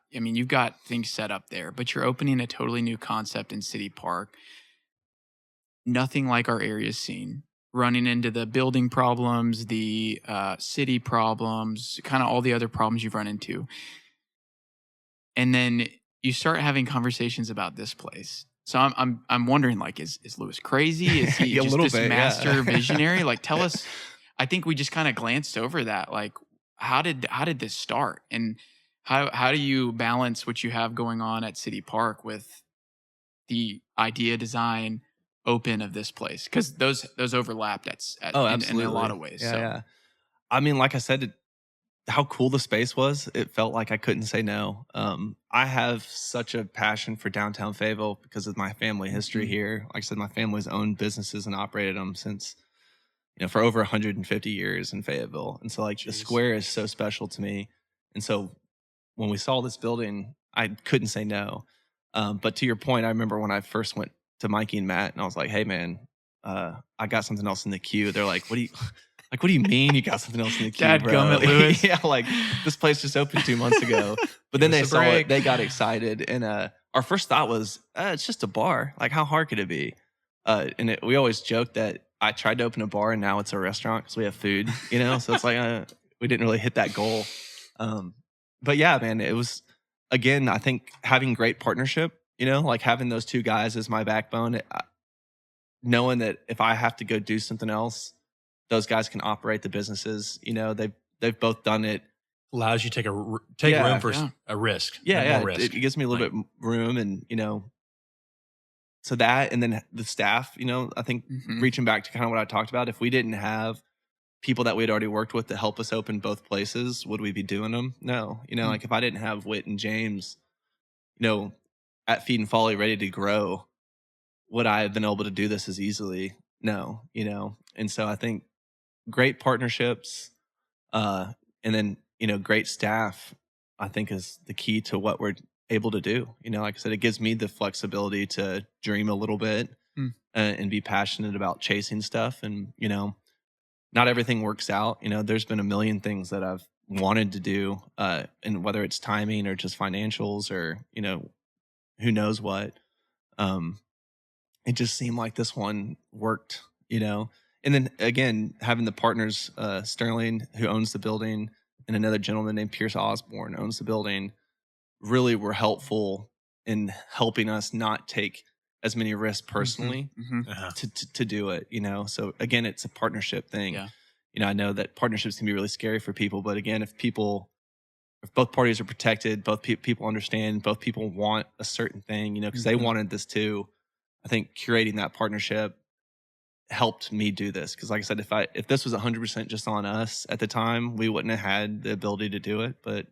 [SPEAKER 3] things set up there, but you're opening a totally new concept in City Park. Nothing like our area's seen. Running into the building problems, the city problems, kind of all the other problems you've run into. And then you start having conversations about this place. So I'm wondering, like, is Lewis crazy? Is he just this master visionary? Like, tell us. I think we just kind of glanced over that. Like, how did this start? And how do you balance what you have going on at City Park with the idea, design, open of this place? Because those overlapped in a lot of ways.
[SPEAKER 1] Yeah. I mean, like I said, how cool the space was. It felt like I couldn't say no. I have such a passion for downtown Fayetteville because of my family history here. Like I said, my family's owned businesses and operated them since, for over 150 years in Fayetteville. And so the square is so special to me. And so when we saw this building, I couldn't say no. But to your point, I remember when I first went to Mikey and Matt, and I was like, "Hey, man, I got something else in the queue." They're like, "What do you mean you got something else in the queue, bro?"
[SPEAKER 3] Dadgummit, Lewis.
[SPEAKER 1] Yeah, like this place just opened 2 months ago. But then they saw it, they got excited, and our first thought was, "It's just a bar. Like, how hard could it be?" We always joke that I tried to open a bar, and now it's a restaurant because we have food, So it's like we didn't really hit that goal. But yeah, man, it was, again, I think having great partnership. Like having those two guys as my backbone, knowing that if I have to go do something else, those guys can operate the businesses. They've both done it.
[SPEAKER 2] Allows you to take room for a risk.
[SPEAKER 1] Yeah.
[SPEAKER 2] Risk.
[SPEAKER 1] It gives me a little bit room, and so that, and then the staff. I think reaching back to kind of what I talked about, if we didn't have people that we'd already worked with to help us open both places, would we be doing them? No. Like if I didn't have Whit and James, at Feed and Folly ready to grow, would I have been able to do this as easily? No, you know? And so I think great partnerships, and then, you know, great staff, I think is the key to what we're able to do. You know, like I said, it gives me the flexibility to dream a little bit and be passionate about chasing stuff. And, you know, not everything works out. You know, there's been a million things that I've wanted to do, and whether it's timing or just financials or, you know, who knows what. It just seemed like this one worked, you know. And then again, having the partners, Sterling, who owns the building, and another gentleman named Pierce Osborne owns the building, really were helpful in helping us not take as many risks personally to do it, you know. So again, it's a partnership thing.
[SPEAKER 3] Yeah.
[SPEAKER 1] You know, I know that partnerships can be really scary for people, but again, if both parties are protected, both people understand, both people want a certain thing, you know, because they wanted this too. I think curating that partnership helped me do this. Because like I said, if this was 100% just on us at the time, we wouldn't have had the ability to do it. But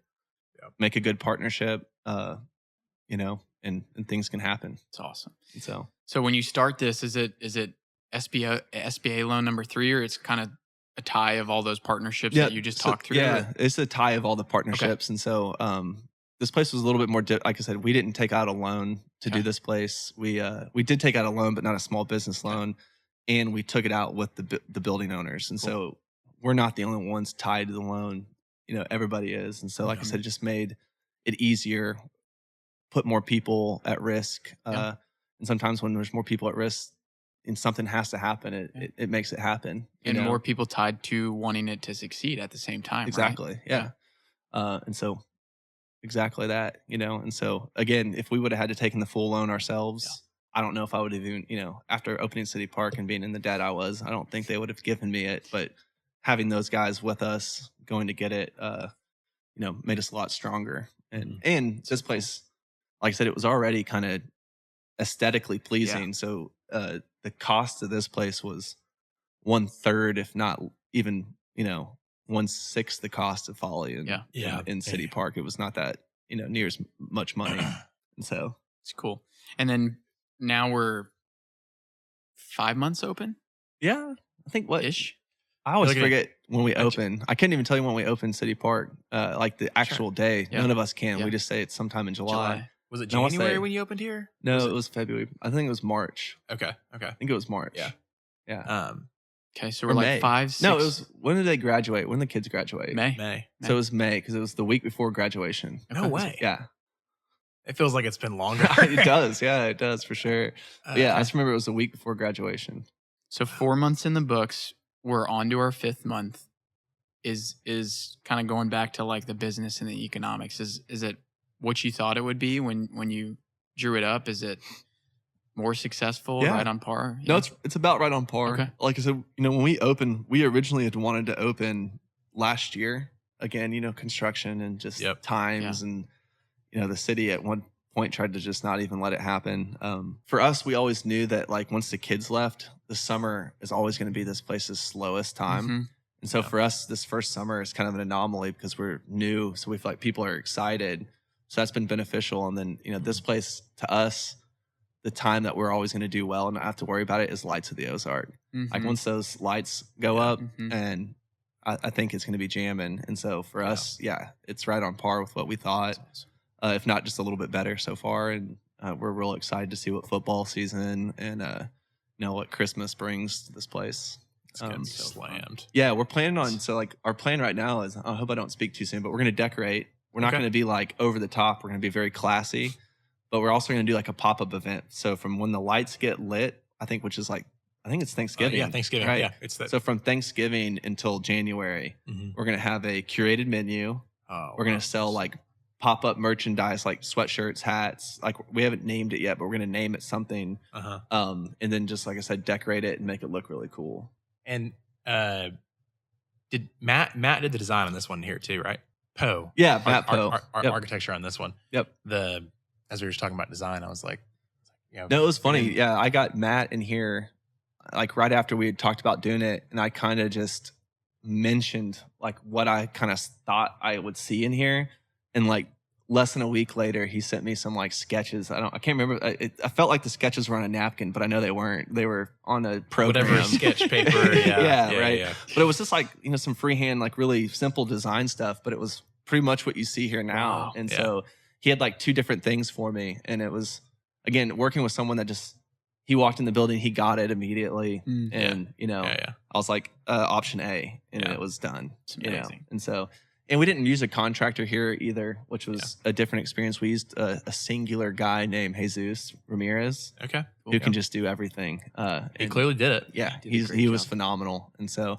[SPEAKER 1] make a good partnership, you know, and things can happen.
[SPEAKER 3] It's awesome.
[SPEAKER 1] And
[SPEAKER 3] so when you start this, is it SBA loan number 3, or it's kind of a tie of all those partnerships that you just talked through?
[SPEAKER 1] Yeah, it's a tie of all the partnerships. Okay. And so this place was a little bit more, like I said, we didn't take out a loan to do this place. We did take out a loan, but not a small business loan. And we took it out with the building owners. And so we're not the only ones tied to the loan. You know, everybody is. And so, like I said, it just made it easier, put more people at risk. And sometimes when there's more people at risk and something has to happen, it makes it happen.
[SPEAKER 3] And more people tied to wanting it to succeed at the same time.
[SPEAKER 1] Exactly. Right? Yeah. And so exactly that, you know. And so again, if we would have had to take the full loan ourselves, I don't know if I would have even, you know, after opening City Park and being in the debt I was, I don't think they would have given me it. But having those guys with us going to get it, you know, made us a lot stronger. And this place, like I said, it was already kind of aesthetically pleasing. Yeah. So the cost of this place was 1/3, if not even, you know, 1/6 the cost of Folly in City Park. It was not that, you know, near as much money. And so
[SPEAKER 3] it's cool. And then now we're 5 months open.
[SPEAKER 1] Yeah, I think
[SPEAKER 3] ish.
[SPEAKER 1] I always forget when we open. I couldn't even tell you when we opened City Park, like the actual day. Yeah. None of us can. Yeah. We just say it's sometime in July.
[SPEAKER 2] Was it January when you opened here?
[SPEAKER 1] No, it was February. I think it was March.
[SPEAKER 2] Okay.
[SPEAKER 1] I think it was March.
[SPEAKER 2] Yeah.
[SPEAKER 3] Okay, so we're like
[SPEAKER 1] May.
[SPEAKER 3] 5, 6.
[SPEAKER 1] No, it was, when did they graduate? When did the kids graduate?
[SPEAKER 3] May.
[SPEAKER 1] So it was May because it was the week before graduation.
[SPEAKER 2] No way.
[SPEAKER 1] Yeah.
[SPEAKER 2] It feels like it's been longer.
[SPEAKER 1] It does. Yeah, it does for sure. Yeah, I just remember it was the week before graduation.
[SPEAKER 3] So 4 months in the books. We're on to our 5th month. Is kind of going back to like the business and the economics. Is it what you thought it would be when you drew it up? Is it more successful, right on par?
[SPEAKER 1] Yeah. No, it's about right on par. Okay. Like I said, you know, when we opened, we originally had wanted to open last year. Again, you know, construction and just times and, you know, the city at one point tried to just not even let it happen. For us, we always knew that like once the kids left, the summer is always going to be this place's slowest time. And so for us, this first summer is kind of an anomaly because we're new. So we feel like people are excited. So that's been beneficial. And then, you know, this place to us, the time that we're always going to do well and not have to worry about it is Lights of the Ozark. Like once those lights go up and I think it's going to be jamming. And so for us, it's right on par with what we thought, if not just a little bit better so far. And we're real excited to see what football season and, you know, what Christmas brings to this place.
[SPEAKER 2] It's getting slammed.
[SPEAKER 1] Yeah, we're planning on, so like our plan right now is, I hope I don't speak too soon, but we're going to decorate. We're not going to be like over the top. We're going to be very classy, but we're also going to do like a pop-up event. So from when the lights get lit, I think it's Thanksgiving.
[SPEAKER 2] Thanksgiving.
[SPEAKER 1] Right?
[SPEAKER 2] Yeah, it's that.
[SPEAKER 1] So from Thanksgiving until January, we're going to have a curated menu. We're going to sell like pop-up merchandise, like sweatshirts, hats. Like we haven't named it yet, but we're going to name it something. And then just like I said, decorate it and make it look really cool.
[SPEAKER 2] And did Matt did the design on this one here too, right? Poe.
[SPEAKER 1] Yeah, Matt Poe.
[SPEAKER 2] Architecture on this one.
[SPEAKER 1] Yep.
[SPEAKER 2] As we were just talking about design, I was like,
[SPEAKER 1] no, it was funny. Yeah, I got Matt in here like right after we had talked about doing it, and I kind of just mentioned like what I kind of thought I would see in here, and like less than a week later, he sent me some like sketches. I can't remember. I felt like the sketches were on a napkin, but I know they weren't. They were on a program.
[SPEAKER 2] Whatever sketch paper. Yeah.
[SPEAKER 1] Right.
[SPEAKER 2] Yeah.
[SPEAKER 1] But it was just like, some freehand, like really simple design stuff, but it was pretty much what you see here now.
[SPEAKER 2] Wow.
[SPEAKER 1] And so he had like 2 different things for me. And it was, again, working with someone that just, he walked in the building, he got it immediately. And, I was like, option A, and it was done.
[SPEAKER 3] It's amazing.
[SPEAKER 1] And so, and we didn't use a contractor here either, which was a different experience. We used a singular guy named Jesus Ramirez,
[SPEAKER 2] Okay.
[SPEAKER 1] who can just do everything.
[SPEAKER 2] He clearly did it.
[SPEAKER 1] Yeah,
[SPEAKER 3] Did a
[SPEAKER 1] he
[SPEAKER 3] great
[SPEAKER 1] was
[SPEAKER 3] job.
[SPEAKER 1] phenomenal. And so,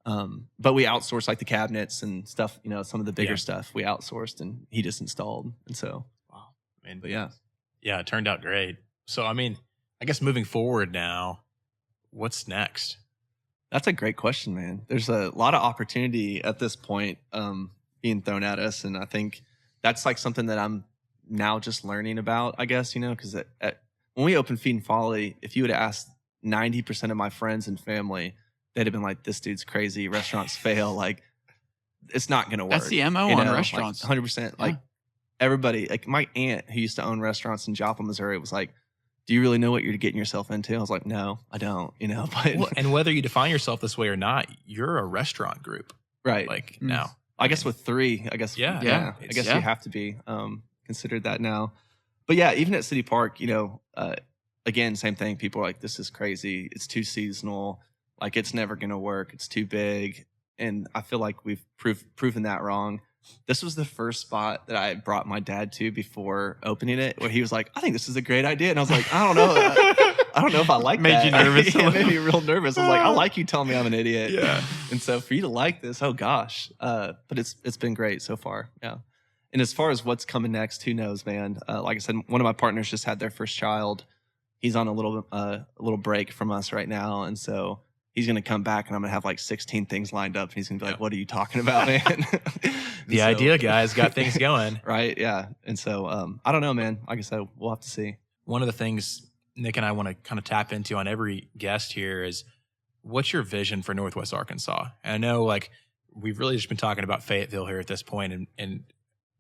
[SPEAKER 1] but we outsourced like the cabinets and stuff, some of the bigger stuff we outsourced, and he just installed. And so,
[SPEAKER 2] Wow. I mean,
[SPEAKER 1] but yeah.
[SPEAKER 2] Yeah, it turned out great. So, I mean, I guess moving forward now, what's next?
[SPEAKER 1] That's a great question, man. There's a lot of opportunity at this point being thrown at us. And I think that's like something that I'm now just learning about, I guess, because when we opened Feed and Folly, if you would have asked 90% of my friends and family, they'd have been like, this dude's crazy. Restaurants fail. Like, it's not going to work.
[SPEAKER 3] That's the MO on restaurants.
[SPEAKER 1] Like 100%. Like everybody, like my aunt who used to own restaurants in Joplin, Missouri was like, do you really know what you're getting yourself into? I was like, no, I don't, but
[SPEAKER 2] Well, and whether you define yourself this way or not, you're a restaurant group.
[SPEAKER 1] right.
[SPEAKER 2] Like now.
[SPEAKER 1] I guess with 3, I guess,
[SPEAKER 2] Yeah.
[SPEAKER 1] I guess you have to be considered that now. But yeah, even at City Park, again, same thing. People are like, this is crazy. It's too seasonal. Like, it's never going to work. It's too big. And I feel like we've proven that wrong. This was the first spot that I brought my dad to before opening it, where he was like, I think this is a great idea. And I was like, I don't know. I don't know if I like
[SPEAKER 3] Made
[SPEAKER 1] that.
[SPEAKER 3] you nervous?
[SPEAKER 1] Yeah, it made me real nervous. I was like, I like you telling me I'm an idiot.
[SPEAKER 2] Yeah.
[SPEAKER 1] And so for you to like this, oh gosh. But it's been great so far. Yeah. And as far as what's coming next, who knows, man? Like I said, one of my partners just had their first child. He's on a little break from us right now. And so he's going to come back and I'm going to have like 16 things lined up. And he's going to be like, what are you talking about, man?
[SPEAKER 2] The idea guy's got things going.
[SPEAKER 1] Right. Yeah. And so I don't know, man. Like I said, we'll have to see.
[SPEAKER 2] One of the things Nick and I want to kind of tap into on every guest here is, what's your vision for Northwest Arkansas? And I know like we've really just been talking about Fayetteville here at this point, and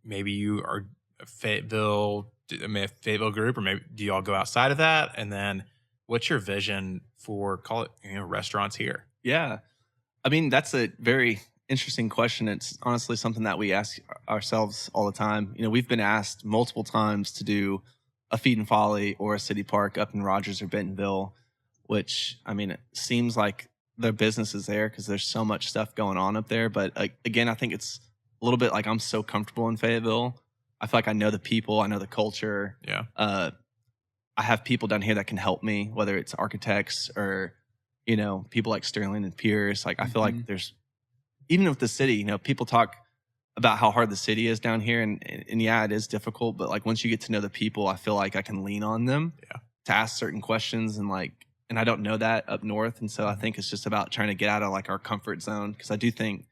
[SPEAKER 2] maybe you are a Fayetteville group, or maybe do you all go outside of that? And then what's your vision for, call it, restaurants here?
[SPEAKER 1] Yeah. I mean, that's a very interesting question. It's honestly something that we ask ourselves all the time. We've been asked multiple times to do a Feed and Folly or a City Park up in Rogers or Bentonville, which, I mean, it seems like their business is there because there's so much stuff going on up there. But again, I think it's a little bit like I'm so comfortable in Fayetteville. I feel like I know the people, I know the culture.
[SPEAKER 2] Yeah.
[SPEAKER 1] I have people down here that can help me, whether it's architects or, people like Sterling and Pierce. Like, I feel like there's, even with the city, people talk about how hard the city is down here. And yeah, it is difficult. But like, once you get to know the people, I feel like I can lean on them to ask certain questions. And I don't know that up north. And so I think it's just about trying to get out of like our comfort zone. Cause I do think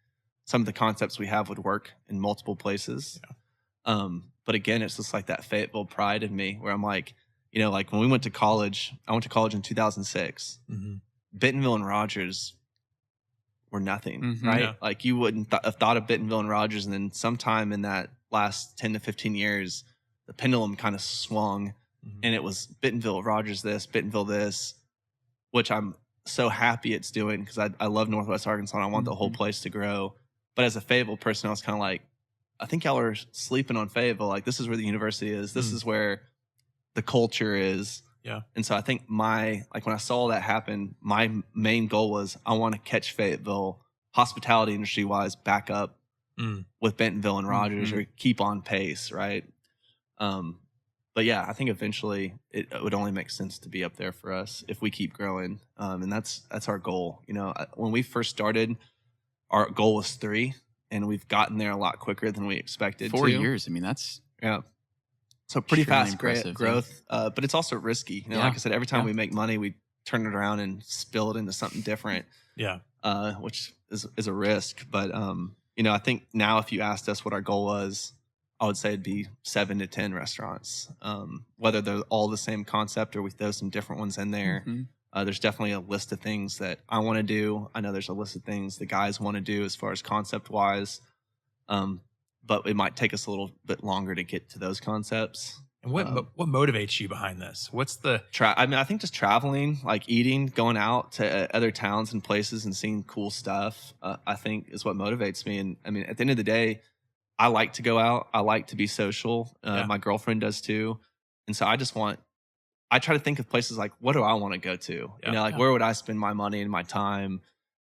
[SPEAKER 1] some of the concepts we have would work in multiple places. Yeah. But again, it's just like that Fayetteville pride in me where I'm like, like when we went to college, I went to college in 2006. Bentonville and Rogers were nothing, right?
[SPEAKER 2] Yeah.
[SPEAKER 1] Like you wouldn't have thought of Bentonville and Rogers. And then sometime in that last 10 to 15 years, the pendulum kind of swung and it was Bentonville, Rogers this, Bentonville this, which I'm so happy it's doing because I love Northwest Arkansas and I want the whole place to grow. But as a Fayetteville person, I was kind of like, I think y'all are sleeping on Fayetteville. Like, this is where the university is. This is where the culture is.
[SPEAKER 2] Yeah.
[SPEAKER 1] And so I think when I saw that happen, my main goal was I want to catch Fayetteville hospitality industry wise back up with Bentonville and Rogers or keep on pace. Right. But yeah, I think eventually it would only make sense to be up there for us if we keep growing. And that's our goal. When we first started, our goal was 3 and we've gotten there a lot quicker than we expected.
[SPEAKER 3] 4 years. I mean, that's
[SPEAKER 1] so pretty
[SPEAKER 3] extremely
[SPEAKER 1] fast
[SPEAKER 3] impressive,
[SPEAKER 1] growth. But it's also risky. Like I said, every time we make money, we turn it around and spill it into something different.
[SPEAKER 2] Yeah.
[SPEAKER 1] Which is a risk. But I think now if you asked us what our goal was, I would say it'd be 7 to 10 restaurants. Whether they're all the same concept or we throw some different ones in there. There's definitely a list of things that I want to do. I know there's a list of things the guys want to do as far as concept wise. but it might take us a little bit longer to get to those concepts.
[SPEAKER 2] And what motivates you behind this? What's the
[SPEAKER 1] I mean, I think just traveling, like eating, going out to other towns and places and seeing cool stuff, I think is what motivates me. And I mean, at the end of the day, I like to go out. I like to be social. My girlfriend does too. And so I try to think of places like, what do I want to go to? You know, like where would I spend my money and my time?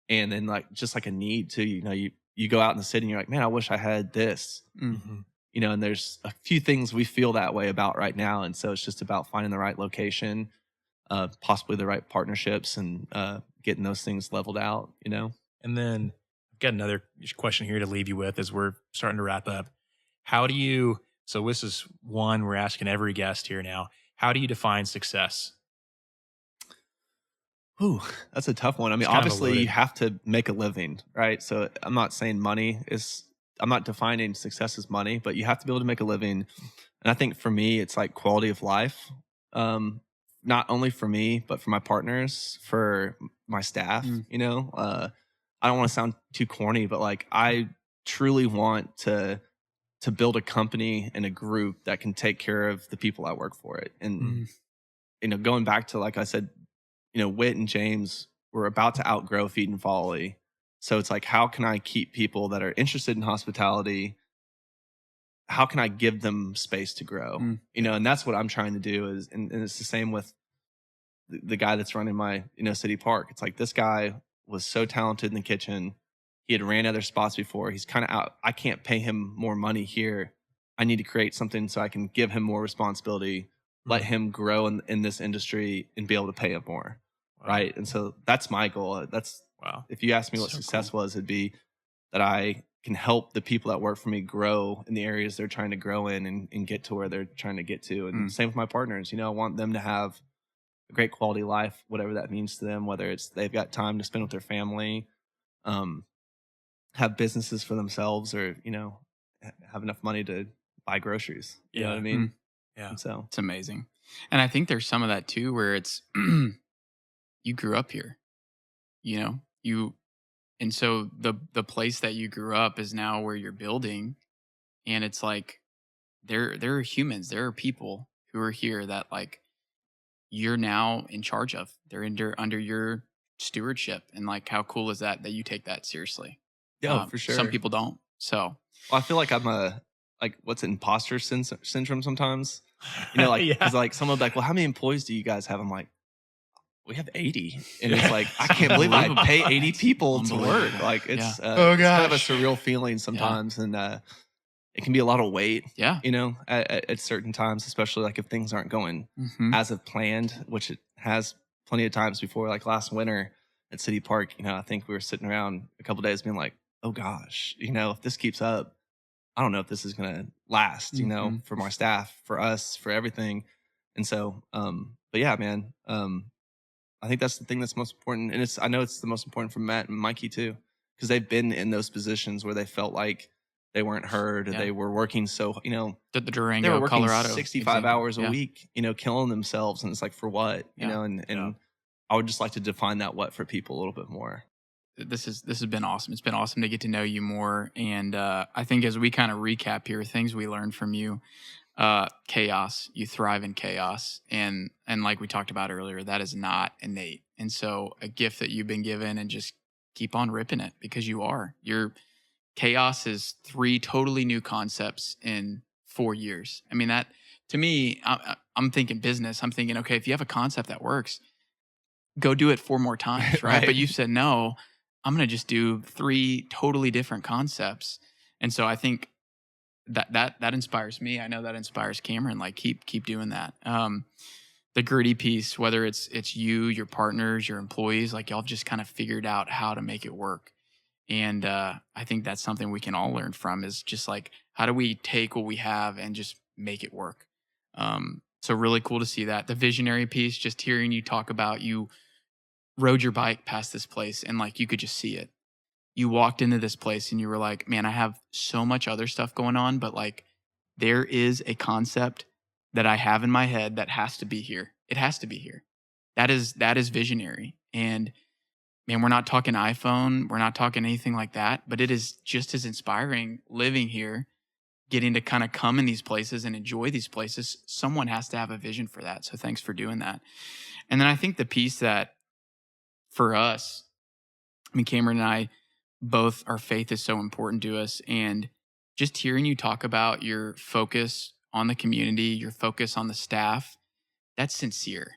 [SPEAKER 1] And then like, just like a need to, you know, you go out in the city and you're like, man, I wish I had this.
[SPEAKER 2] Mm-hmm.
[SPEAKER 1] You know, and there's a few things we feel that way about right now. And so it's just about finding the right location, possibly the right partnerships, and getting those things leveled out, you know?
[SPEAKER 2] And then I've got another question here to leave you with as we're starting to wrap up. How do you, so this is one we're asking every guest here now. How do you define success?
[SPEAKER 1] Ooh, that's a tough one. I mean, obviously you have to make a living, right? So I'm not saying I'm not defining success as money, but you have to be able to make a living. And I think for me, it's like quality of life. Not only for me, but for my partners, for my staff, you know, I don't want to sound too corny, but like I truly want to build a company and a group that can take care of the people that work for it. And, you know, going back to, like I said, you know, Whit and James were about to outgrow Feed and Folly. So it's like, how can I keep people that are interested in hospitality? How can I give them space to grow? You know, and that's what I'm trying to do is, and it's the same with the guy that's running my, you know, city park. It's like, this guy was so talented in the kitchen. He had ran other spots before. He's kind of out. I can't pay him more money here. I need to create something so I can give him more responsibility, let him grow in this industry and be able to pay him more.
[SPEAKER 2] Wow.
[SPEAKER 1] Right. And so that's my goal. If you ask me what success was, it'd be that I can help the people that work for me grow in the areas they're trying to grow in and get to where they're trying to get to. And same with my partners. You know, I want them to have a great quality life, whatever that means to them, whether it's they've got time to spend with their family, have businesses for themselves, or, you know, have enough money to buy groceries. You know what I mean?
[SPEAKER 2] Yeah.
[SPEAKER 1] And so
[SPEAKER 3] it's amazing. And I think there's some of that too, where it's, you grew up here, you know, and so the place that you grew up is now where you're building. And it's like, there are humans, there are people who are here that like you're now in charge of. They're under your stewardship. And like, how cool is that you take that seriously?
[SPEAKER 1] Yeah, for sure.
[SPEAKER 3] Some people don't. So
[SPEAKER 1] well, I feel like I'm what's it, imposter syndrome sometimes, you know, like, because like someone will be like, well, how many employees do you guys have? I'm like, we have 80. And it's like, I can't believe I pay 80 people to work. Like it's, it's kind of a surreal feeling sometimes. And it can be a lot of weight, you know, at certain times, especially like if things aren't going as of planned, which it has plenty of times before. Like last winter at City Park, you know, I think we were sitting around a couple of days being like, oh gosh, you know, if this keeps up, I don't know if this is going to last, you know, for my staff, for us, for everything. And so, but yeah, man, I think that's the thing that's most important. And I know it's the most important for Matt and Mikey too, because they've been in those positions where they felt like they weren't heard, or they were working so, you know,
[SPEAKER 3] the Durango,
[SPEAKER 1] they were working
[SPEAKER 3] Colorado
[SPEAKER 1] 65 hours a week, you know, killing themselves. And it's like, for what, you know, and I would just like to define that what for people a little bit more.
[SPEAKER 3] This has been awesome. It's been awesome to get to know you more. And I think as we kind of recap here, things we learned from you, chaos, you thrive in chaos. And like we talked about earlier, that is not innate. And so a gift that you've been given, and just keep on ripping it, because your chaos is 3 totally new concepts in 4 years. I mean, that to me, I'm thinking business. I'm thinking, okay, if you have a concept that works, go do it 4 more times. Right. But you said, no, I'm going to just do 3 totally different concepts. And so I think that inspires me. I know that inspires Cameron. Like, keep doing that. The gritty piece, whether it's you, your partners, your employees, like y'all have just kind of figured out how to make it work. And I think that's something we can all learn from, is just like, how do we take what we have and just make it work? So really cool to see that. The visionary piece, just hearing you talk about, you rode your bike past this place and like you could just see it. You walked into this place and you were like, man, I have so much other stuff going on, but like there is a concept that I have in my head that has to be here. It has to be here. That is visionary. And man, we're not talking iPhone. We're not talking anything like that, but it is just as inspiring living here getting to kind of come in these places and enjoy these places, someone has to have a vision for that. So thanks for doing that. And then I think the piece that for us, I mean, Cameron and I both, our faith is so important to us. And just hearing you talk about your focus on the community, your focus on the staff, that's sincere.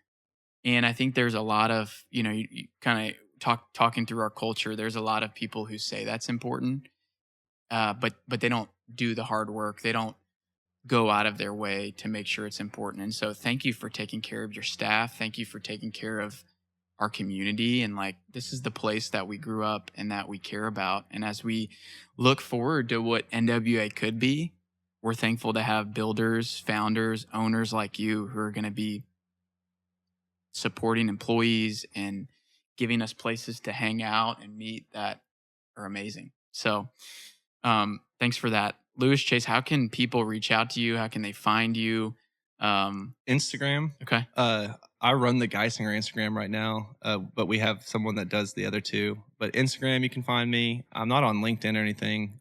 [SPEAKER 3] And I think there's a lot of, you kind of talking through our culture, there's a lot of people who say that's important, but they don't do the hard work. They don't go out of their way to make sure it's important. And so thank you for taking care of your staff. Thank you for taking care of our community. And like, this is the place that we grew up and that we care about. And as we look forward to what NWA could be, we're thankful to have builders, founders, owners like you who are going to be supporting employees and giving us places to hang out and meet that are amazing. So thanks for that. Lewis, Chase, how can people reach out to you? How can they find you?
[SPEAKER 1] Instagram.
[SPEAKER 3] Okay.
[SPEAKER 1] I run the Guisinger Instagram right now, but we have someone that does the other two. But Instagram, you can find me. I'm not on LinkedIn or anything.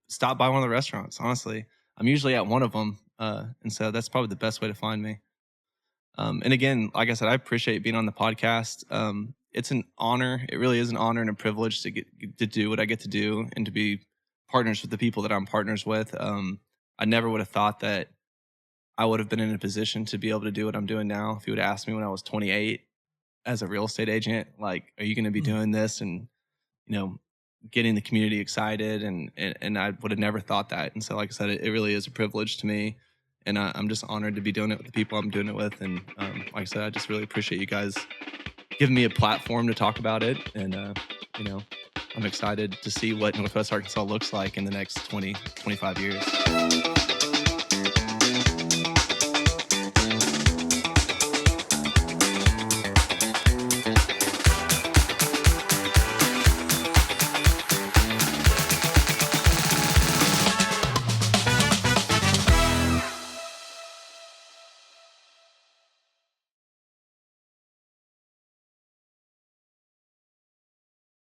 [SPEAKER 1] Stop by one of the restaurants, honestly. I'm usually at one of them. And so that's probably the best way to find me. And again, like I said, I appreciate being on the podcast. It's an honor. It really is an honor and a privilege to get to do what I get to do and to be partners with the people that I'm partners with. I never would have thought that I would have been in a position to be able to do what I'm doing now. If you would have asked me when I was 28 as a real estate agent, like, are you going to be doing this and, getting the community excited? And I would have never thought that. And so, like I said, it really is a privilege to me. And I'm just honored to be doing it with the people I'm doing it with. And like I said, I just really appreciate you guys giving me a platform to talk about it. And, I'm excited to see what Northwest Arkansas looks like in the next 20, 25 years.